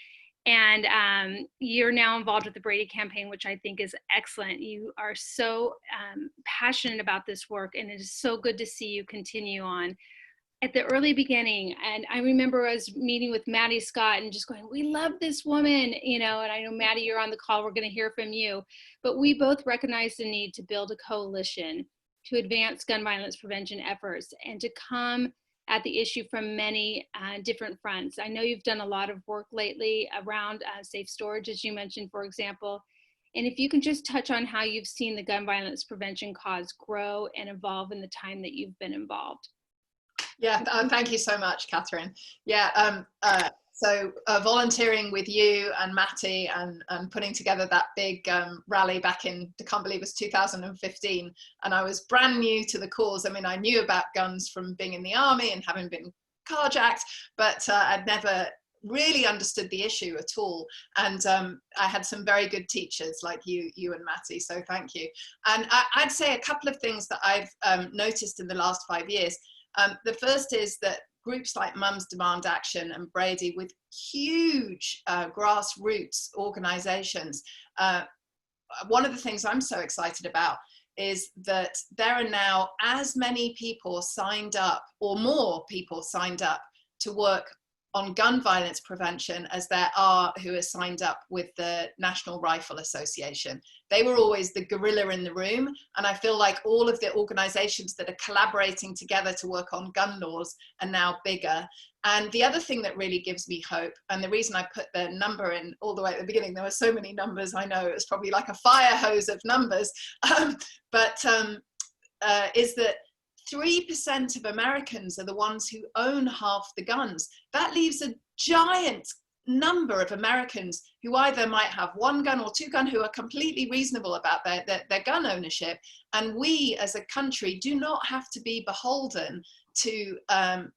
And you're now involved with the Brady campaign, which I think is excellent. You are so passionate about this work, and it is so good to see you continue on. At the early beginning, and I remember I was meeting with Maddie Scott and just going, we love this woman, you know, and I know Maddie, you're on the call, we're going to hear from you. But we both recognize the need to build a coalition to advance gun violence prevention efforts and to come at the issue from many different fronts. I know you've done a lot of work lately around safe storage, as you mentioned, for example. And if you can just touch on how you've seen the gun violence prevention cause grow and evolve in the time that you've been involved. Yeah, thank you so much, Catherine. Yeah, so volunteering with you and Matty and putting together that big rally back in, I can't believe it was 2015, and I was brand new to the cause. I mean, I knew about guns from being in the army and having been carjacked, but I'd never really understood the issue at all. And I had some very good teachers like you and Matty, so thank you. And I'd say a couple of things that I've noticed in the last 5 years. The first is that groups like Mums Demand Action and Brady, with huge grassroots organizations, one of the things I'm so excited about is that there are now as many people signed up, or more people signed up, to work on gun violence prevention as there are who are signed up with the National Rifle Association. They were always the gorilla in the room, and I feel like all of the organizations that are collaborating together to work on gun laws are now bigger. And the other thing that really gives me hope, and the reason I put the number in all the way at the beginning, there were so many numbers, I know it was probably like a fire hose of numbers, is that 3% of Americans are the ones who own half the guns. That leaves a giant number of Americans who either might have one gun or two guns, who are completely reasonable about their gun ownership. And we as a country do not have to be beholden to a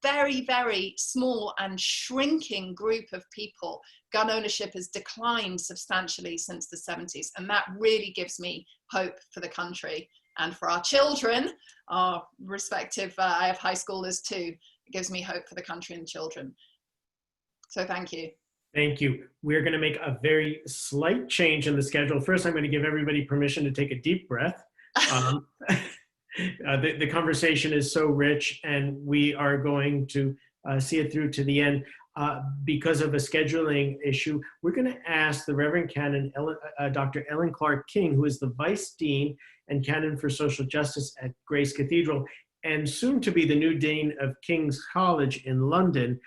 very, very small and shrinking group of people. Gun ownership has declined substantially since the 70s, and that really gives me hope for the country and for our children, our respective, I have high schoolers too. It gives me hope for the country and children. So thank you. Thank you. We're going to make a very slight change in the schedule. First, I'm going to give everybody permission to take a deep breath. The conversation is so rich, and we are going to see it through to the end. Because of a scheduling issue, we're going to ask the Reverend Canon Dr. Ellen Clark King, who is the Vice Dean and Canon for Social Justice at Grace Cathedral, and soon to be the new Dean of King's College in London,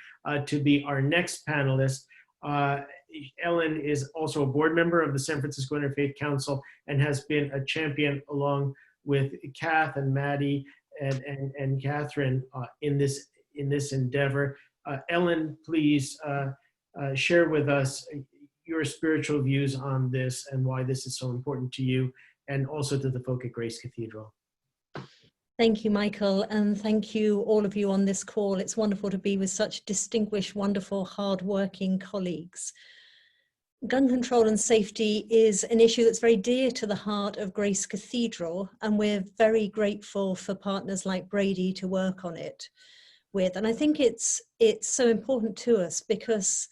to be our next panelist. Ellen is also a board member of the San Francisco Interfaith Council and has been a champion along with Kath and Maddie and Catherine in this endeavor. Ellen, please share with us your spiritual views on this and why this is so important to you and also to the folk at Grace Cathedral. Thank you, Michael, and thank you, all of you on this call. It's wonderful to be with such distinguished, wonderful, hard-working colleagues. Gun control and safety is an issue that's very dear to the heart of Grace Cathedral, and we're very grateful for partners like Brady to work on it with. And I think it's so important to us because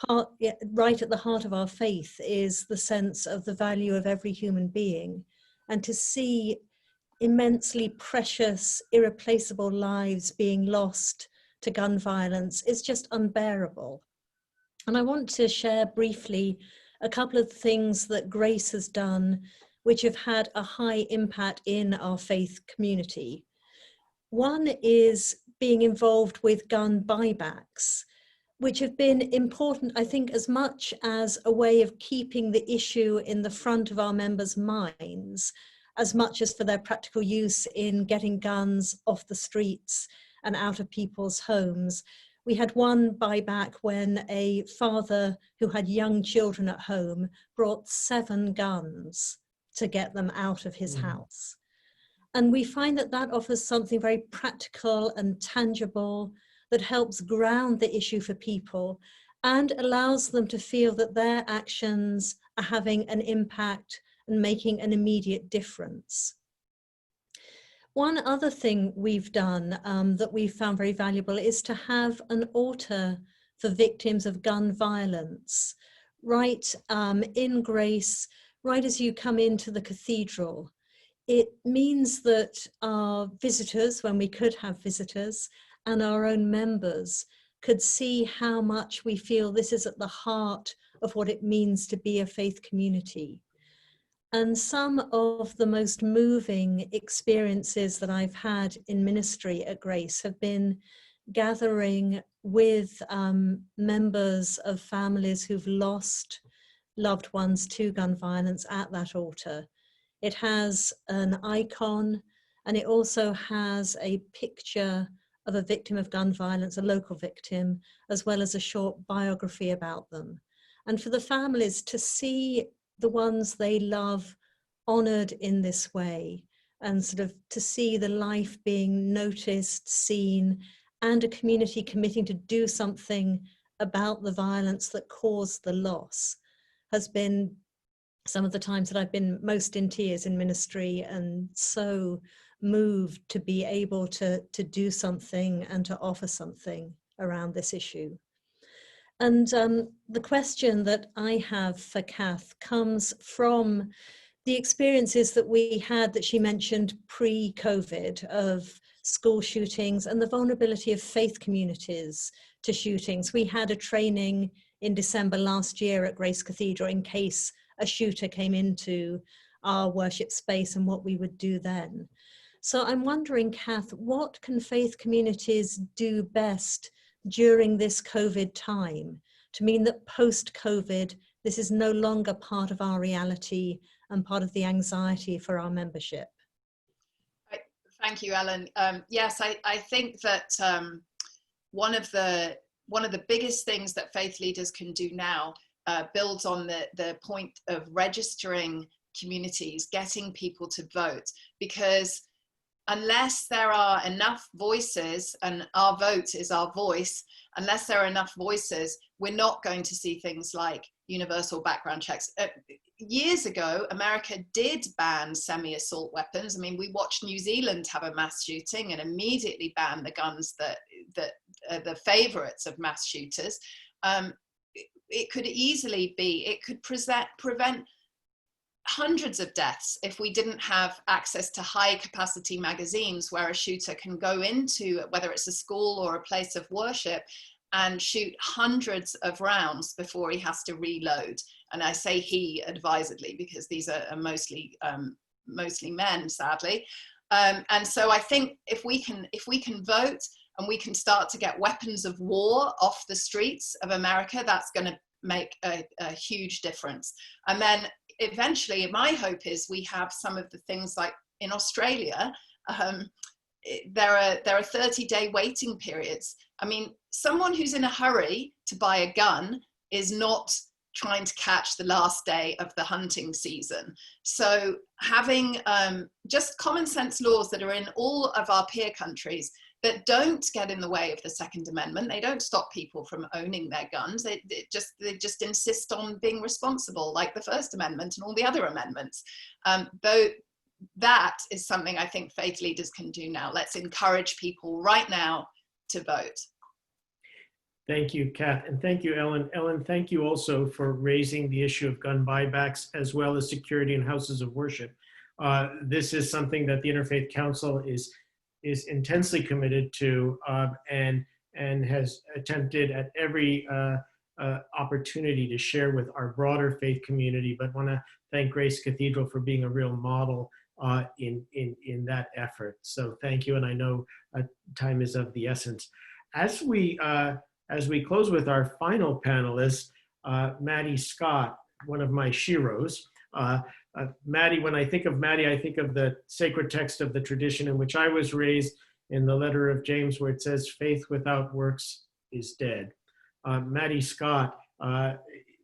right at the heart of our faith is the sense of the value of every human being, and to see immensely precious, irreplaceable lives being lost to gun violence is just unbearable. And I want to share briefly a couple of things that Grace has done which have had a high impact in our faith community. One is being involved with gun buybacks, which have been important, I think, as much as a way of keeping the issue in the front of our members' minds, as much as for their practical use in getting guns off the streets and out of people's homes. We had one buyback when a father who had young children at home brought 7 guns to get them out of his house. And we find that that offers something very practical and tangible that helps ground the issue for people and allows them to feel that their actions are having an impact and making an immediate difference. One other thing we've done that we've found very valuable is to have an altar for victims of gun violence, right in Grace, right as you come into the cathedral. It means that our visitors, when we could have visitors, and our own members could see how much we feel this is at the heart of what it means to be a faith community. And some of the most moving experiences that I've had in ministry at Grace have been gathering with members of families who've lost loved ones to gun violence at that altar. It has an icon, and it also has a picture of a victim of gun violence, a local victim, as well as a short biography about them. And for the families to see the ones they love honored in this way, and sort of to see the life being noticed, seen, and a community committing to do something about the violence that caused the loss has been some of the times that I've been most in tears in ministry, and so moved to be able to do something and to offer something around this issue. And the question that I have for Kath comes from the experiences that we had that she mentioned pre-COVID of school shootings and the vulnerability of faith communities to shootings. We had a training in December last year at Grace Cathedral in case a shooter came into our worship space and what we would do then. So I'm wondering, Kath, what can faith communities do best during this COVID time to mean that post-COVID, this is no longer part of our reality and part of the anxiety for our membership? Thank you, Ellen. Yes, I think that one of the biggest things that faith leaders can do now builds on the point of registering communities, getting people to vote, because unless there are enough voices, and our vote is our voice, unless there are enough voices, we're not going to see things like universal background checks. Years ago, America did ban semi-assault weapons. I mean, we watched New Zealand have a mass shooting and immediately ban the guns that are the favorites of mass shooters. It could easily be, it could prevent hundreds of deaths if we didn't have access to high capacity magazines where a shooter can go into, whether it's a school or a place of worship, and shoot hundreds of rounds before he has to reload. And I say he advisedly because these are mostly men, sadly. And so I think if we can vote and we can start to get weapons of war off the streets of America, that's going to make a huge difference. And then eventually, my hope is we have some of the things like in Australia, there are 30-day waiting periods. I mean, someone who's in a hurry to buy a gun is not trying to catch the last day of the hunting season. So having just common sense laws that are in all of our peer countries that don't get in the way of the Second Amendment. They don't stop people from owning their guns. They just insist on being responsible, like the First Amendment and all the other amendments. Though that is something I think faith leaders can do now. Let's encourage people right now to vote. Thank you, Kath, and thank you, Ellen. Ellen, thank you also for raising the issue of gun buybacks as well as security in houses of worship. This is something that the Interfaith Council is intensely committed to and has attempted at every opportunity to share with our broader faith community, but want to thank Grace Cathedral for being a real model in that effort. So thank you, and I know time is of the essence. As we close with our final panelist, Maddie Scott, one of my sheroes. Maddie, when I think of Maddie, I think of the sacred text of the tradition in which I was raised in the letter of James, where it says, faith without works is dead. Maddie Scott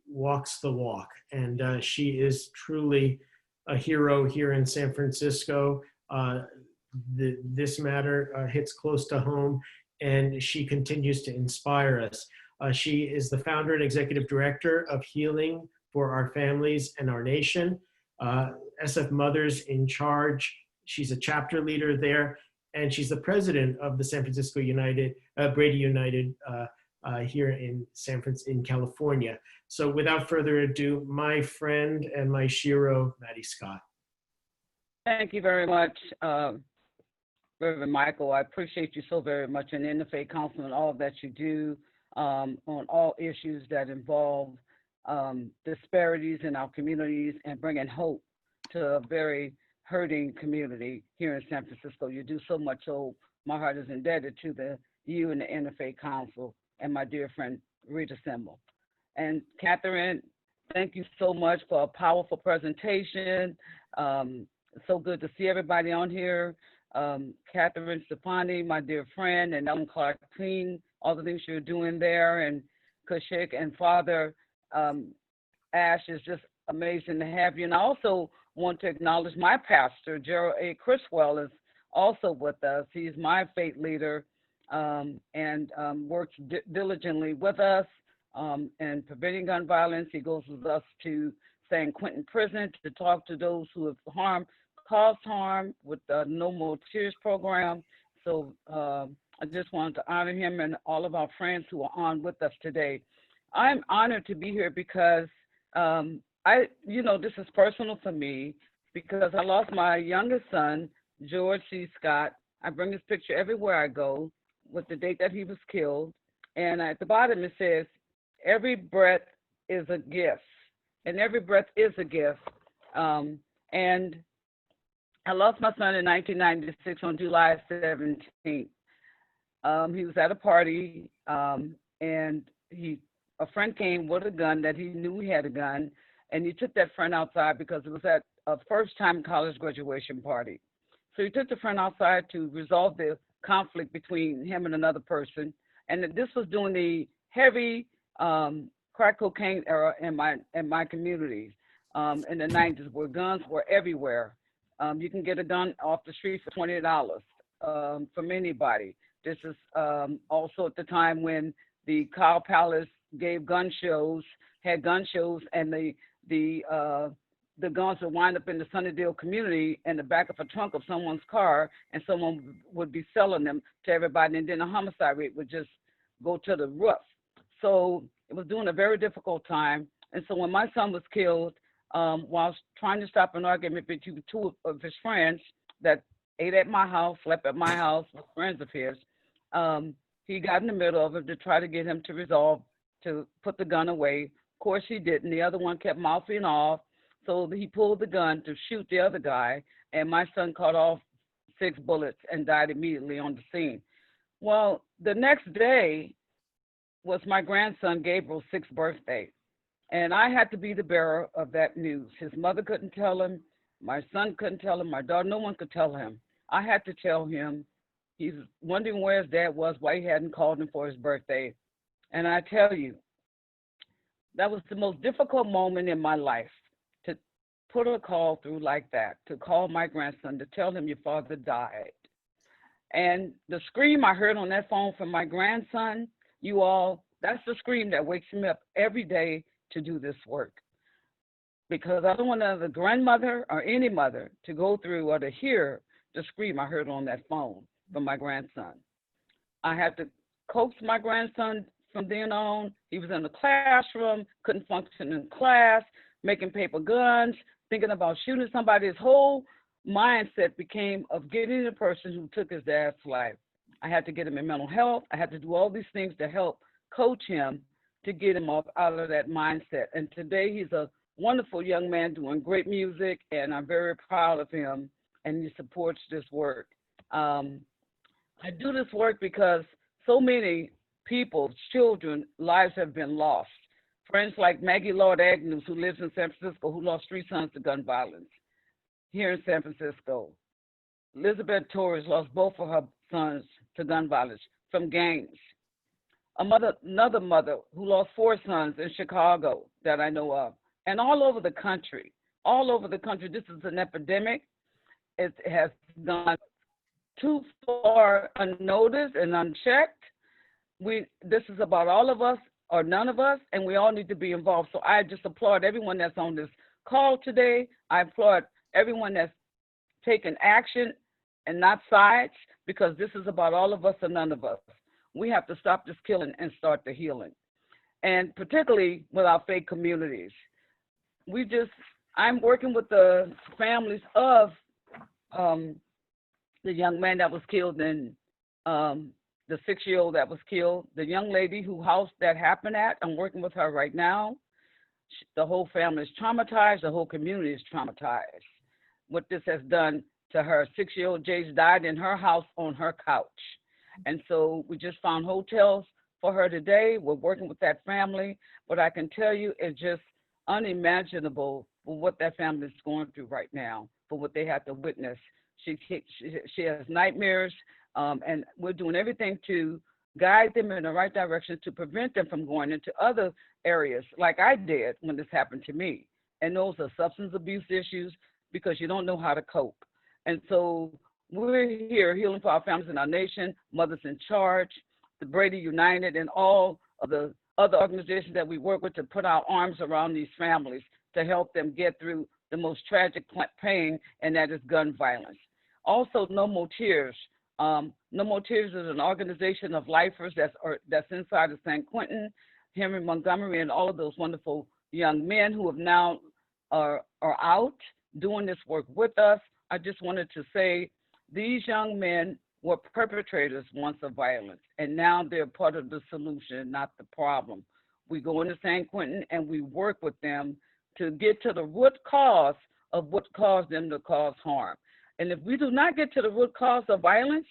walks the walk, and she is truly a hero here in San Francisco. This matter hits close to home, and she continues to inspire us. She is the founder and executive director of Healing for Our Families and Our Nation. SF Mothers in Charge. She's a chapter leader there, and she's the president of the San Francisco United, Brady United here in California. So without further ado, my friend and my shero, Maddie Scott. Thank you very much, Reverend Michael. I appreciate you so very much in the Interfaith Council and all that you do on all issues that involve disparities in our communities and bringing hope to a very hurting community here in San Francisco. You do so much, so my heart is indebted to you and the Interfaith Council and my dear friend Rita Simmel. And Catherine, thank you so much for a powerful presentation. So good to see everybody on here. Catherine Stefani, my dear friend, and Ellen Clark Queen, all the things you're doing there, and Kushik and Father Ash, is just amazing to have you. And I also want to acknowledge my pastor, Gerald A. Criswell, is also with us. He's my faith leader and works diligently with us in preventing gun violence. He goes with us to San Quentin Prison to talk to those who have caused harm with the No More Tears program. So I just wanted to honor him and all of our friends who are on with us today. I'm honored to be here because this is personal for me, because I lost my youngest son, George C. Scott. I bring his picture everywhere I go with the date that he was killed. And at the bottom it says, every breath is a gift. And every breath is a gift. And I lost my son in 1996 on July 17th. He was at a party and a friend came with a gun that he knew he had a gun, and he took that friend outside because it was at a first-time college graduation party. So he took the friend outside to resolve the conflict between him and another person. And this was during the heavy crack cocaine era in my communities in the 90s, where guns were everywhere. You can get a gun off the street for $20 from anybody. This is also at the time when the Cow Palace gave gun shows, and the guns would wind up in the Sunnydale community in the back of a trunk of someone's car, and someone would be selling them to everybody, and then the homicide rate would just go to the roof. So it was during a very difficult time. And so when my son was killed, while trying to stop an argument between two of his friends that ate at my house, slept at my house with friends of his, he got in the middle of it to try to get him to resolve to put the gun away. Of course he didn't. The other one kept mouthing off. So he pulled the gun to shoot the other guy, and my son caught off 6 bullets and died immediately on the scene. Well, the next day was my grandson Gabriel's 6th birthday, and I had to be the bearer of that news. His mother couldn't tell him, my son couldn't tell him, my daughter, no one could tell him. I had to tell him He's wondering where his dad was, why he hadn't called him for his birthday. And I tell you, that was the most difficult moment in my life, to put a call through like that, to call my grandson to tell him your father died. And the scream I heard on that phone from my grandson, you all, that's the scream that wakes me up every day to do this work. Because I don't want another grandmother or any mother to go through or to hear the scream I heard on that phone from my grandson. I had to coax my grandson from then on. He was in the classroom, couldn't function in class, making paper guns, thinking about shooting somebody. His whole mindset became of getting the person who took his dad's life. I had to get him in mental health. I had to do all these things to help coach him to get him out of that mindset. And today he's a wonderful young man doing great music, and I'm very proud of him, and he supports this work. I do this work because so many people's children, lives have been lost. Friends like Maggie Lord Agnews, who lives in San Francisco, who lost 3 sons to gun violence here in San Francisco. Elizabeth Torres lost both of her sons to gun violence from gangs. Another mother who lost 4 sons in Chicago that I know of. And all over the country, this is an epidemic. It has gone too far unnoticed and unchecked. This is about all of us or none of us, and we all need to be involved. So I just applaud everyone that's on this call today. I applaud everyone that's taken action and not sides, because this is about all of us and none of us. We have to stop this killing and start the healing. And particularly with our faith communities. I'm working with the families of the young man that was killed and the 6-year-old that was killed, the young lady whose house that happened at. I'm working with her right now. The whole family is traumatized. The whole community is traumatized. What this has done to her. 6-year-old Jace died in her house on her couch. And so we just found hotels for her today. We're working with that family. But I can tell you, it's just unimaginable for what that family is going through right now, for what they had to witness. She has nightmares, and we're doing everything to guide them in the right direction to prevent them from going into other areas like I did when this happened to me. And those are substance abuse issues, because you don't know how to cope. And so we're here healing for our families in our nation, Mothers in Charge, the Brady United, and all of the other organizations that we work with to put our arms around these families to help them get through the most tragic pain, and that is gun violence. Also, No More Tears. No More Tears is an organization of lifers that's inside of San Quentin, Henry Montgomery, and all of those wonderful young men who have now are out doing this work with us. I just wanted to say these young men were perpetrators once of violence, and now they're part of the solution, not the problem. We go into San Quentin and we work with them to get to the root cause of what caused them to cause harm. And if we do not get to the root cause of violence,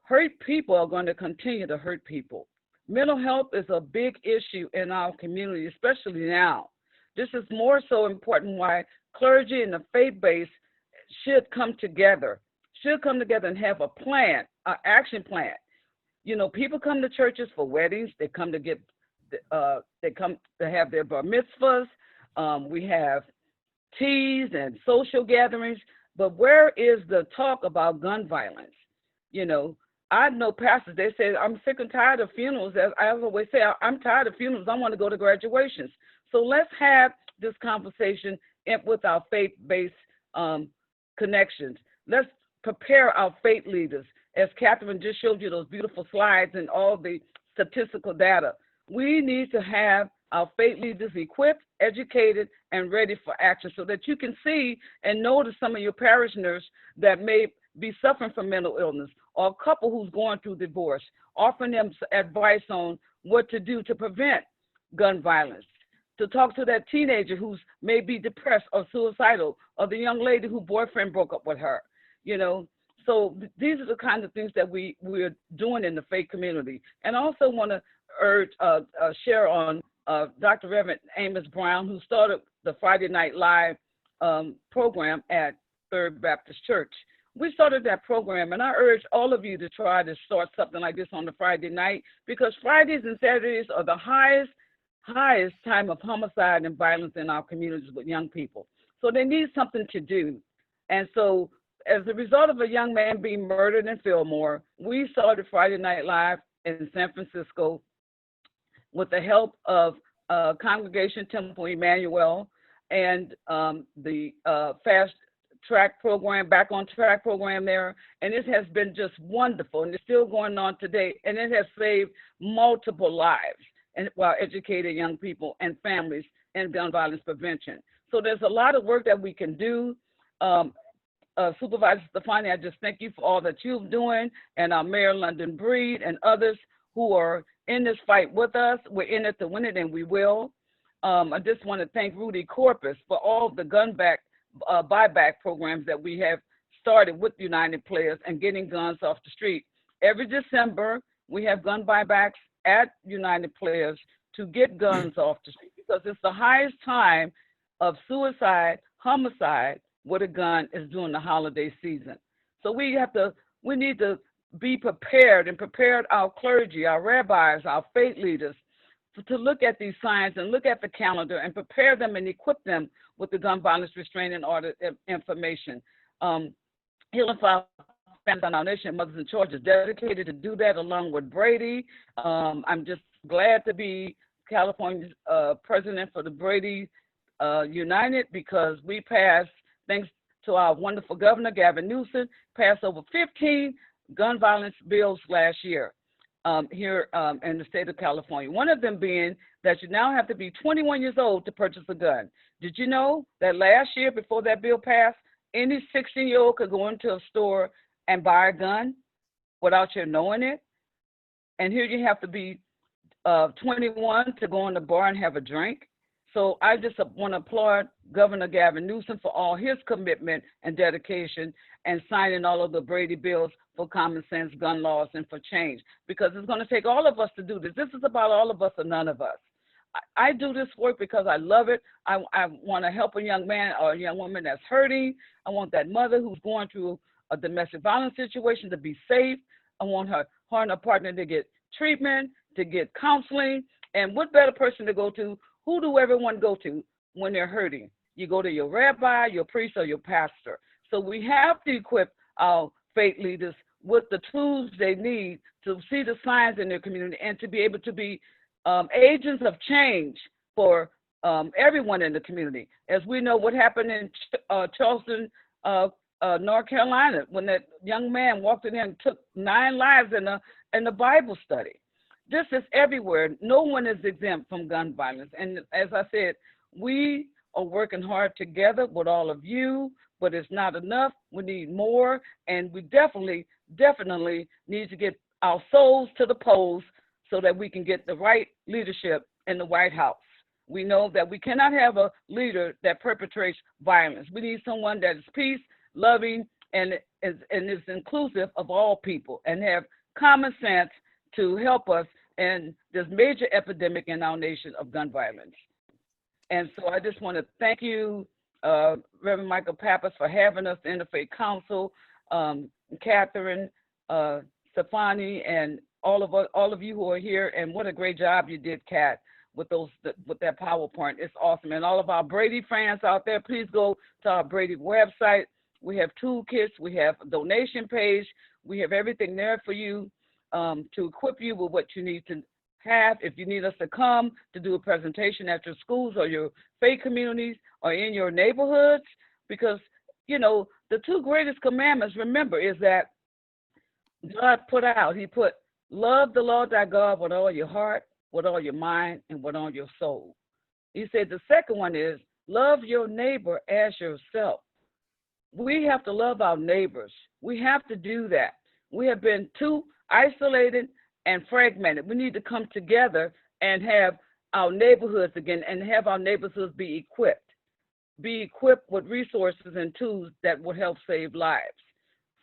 hurt people are going to continue to hurt people. Mental health is a big issue in our community, especially now. This is more so important why clergy and the faith base should come together and have a plan, an action plan. You know, people come to churches for weddings. They come to have their bar mitzvahs. We have teas and social gatherings. But where is the talk about gun violence? You know, I know pastors, they say, I'm sick and tired of funerals. As I always say, I'm tired of funerals. I want to go to graduations. So let's have this conversation with our faith-based connections. Let's prepare our faith leaders. As Catherine just showed you those beautiful slides and all the statistical data, we need to have our faith leaders equipped, educated, and ready for action so that you can see and notice some of your parishioners that may be suffering from mental illness, or a couple who's going through divorce, offering them advice on what to do to prevent gun violence, to talk to that teenager who's may be depressed or suicidal, or the young lady whose boyfriend broke up with her, you know. So these are the kinds of things that we're doing in the faith community. And I also want to share on Dr. Reverend Amos Brown, who started the Friday Night Live program at Third Baptist Church. we started that program, and I urge all of you to try to start something like this on the Friday night, because Fridays and Saturdays are the highest time of homicide and violence in our communities with young people. So they need something to do. And so as a result of a young man being murdered in Fillmore, we started Friday Night Live in San Francisco with the help of Congregation Temple Emmanuel and the Fast Track program, Back on Track program there. And it has been just wonderful, and it's still going on today. And it has saved multiple lives and while educating young people and families in gun violence prevention. So there's a lot of work that we can do. Supervisor Stefani, I just thank you for all that you're doing, and our Mayor London Breed and others who are in this fight with us. We're in it to win it, and we will. I just want to thank Rudy Corpus for all the gun buyback programs that we have started with United Players and getting guns off the street. Every December, we have gun buybacks at United Players to get guns off the street, because it's the highest time of suicide, homicide with a gun is during the holiday season. So we need to be prepared and prepared our clergy, our rabbis, our faith leaders to look at these signs and look at the calendar and prepare them and equip them with the gun violence restraining order information. Healing for Families on Our Nation, Mothers in Charge is dedicated to do that along with Brady. I'm just glad to be California's president for the Brady United, because we passed, thanks to our wonderful governor, Gavin Newsom, passed over 15 gun violence bills last year here in the state of California. One of them being that you now have to be 21 years old to purchase a gun. Did you know that last year, before that bill passed, any 16-year-old could go into a store and buy a gun without you knowing it? And here you have to be 21 to go in the bar and have a drink. So I just want to applaud Governor Gavin Newsom for all his commitment and dedication and signing all of the Brady bills for common sense gun laws and for change, because it's going to take all of us to do this. This is about all of us or none of us. I do this work because I love it. I want to help a young man or a young woman that's hurting. I want that mother who's going through a domestic violence situation to be safe. I want her and her partner to get treatment, to get counseling. And what better person to go to? Who do everyone go to when they're hurting? You go to your rabbi, your priest, or your pastor. So we have to equip our faith leaders with the tools they need to see the signs in their community and to be able to be agents of change for everyone in the community. As we know what happened in Charleston, North Carolina, when that young man walked in there and took 9 lives in a Bible study. This is everywhere. No one is exempt from gun violence. And as I said, we are working hard together with all of you, but it's not enough. We need more, and we definitely need to get our souls to the polls so that we can get the right leadership in the White House. We know that we cannot have a leader that perpetrates violence. We need someone that is peace, loving, and is inclusive of all people and have common sense to help us in this major epidemic in our nation of gun violence. And so I just want to thank you, Reverend Michael Pappas, for having us, the Interfaith Council, Catherine, Stefani, and all of you who are here. And what a great job you did, Kat, with that PowerPoint. It's awesome. And all of our Brady fans out there, please go to our Brady website. We have toolkits. We have a donation page. We have everything there for you to equip you with what you need to have. If you need us to come to do a presentation at your schools or your faith communities or in your neighborhoods, because, you know, the 2 greatest commandments, remember, is that God put out. He put, love the Lord thy God with all your heart, with all your mind, and with all your soul. He said the second one is, love your neighbor as yourself. We have to love our neighbors. We have to do that. We have been too isolated and fragmented. We need to come together and have our neighborhoods again and have our neighborhoods be equipped with resources and tools that will help save lives.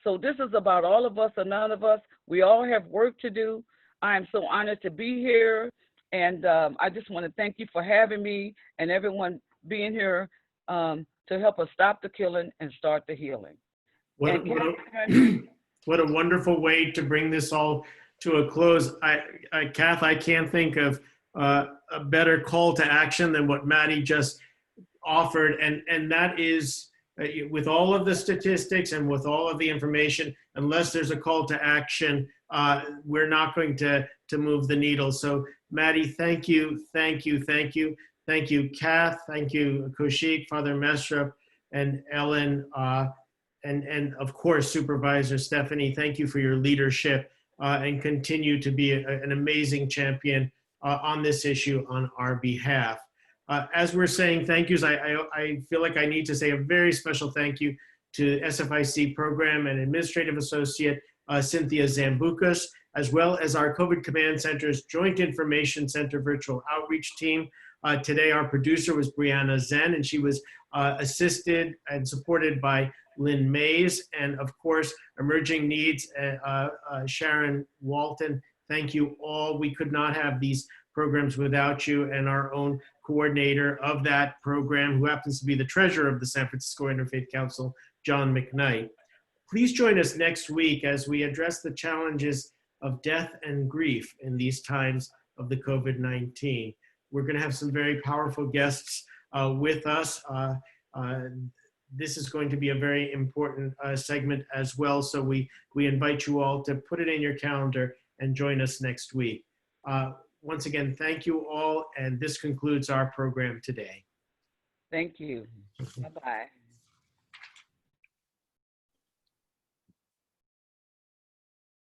So this is about all of us or none of us. We all have work to do. I am so honored to be here. And I just want to thank you for having me and everyone being here to help us stop the killing and start the healing. What what a wonderful way to bring this all to a close. Kath, I can't think of a better call to action than what Maddie just offered, and that is with all of the statistics and with all of the information, unless there's a call to action, we're not going to move the needle. So Maddie, thank you, thank you, thank you. Thank you, Kath. Thank you, Kaushik, Father Mesrop, and Ellen, and of course, Supervisor Stephanie. Thank you for your leadership and continue to be an amazing champion on this issue on our behalf. As we're saying thank yous, I feel like I need to say a very special thank you to SFIC Program and Administrative Associate Cynthia Zambucas, as well as our COVID Command Center's Joint Information Center Virtual Outreach Team. Today, our producer was Brianna Zen, and she was assisted and supported by Lynn Mays, and of course, Emerging Needs, Sharon Walton. Thank you all. We could not have these programs without you, and our own coordinator of that program, who happens to be the treasurer of the San Francisco Interfaith Council, John McKnight. Please join us next week as we address the challenges of death and grief in these times of the COVID-19. We're going to have some very powerful guests with us. This is going to be a very important segment as well, so we invite you all to put it in your calendar and join us next week. Once again, thank you all, and this concludes our program today. Thank you. Bye-bye.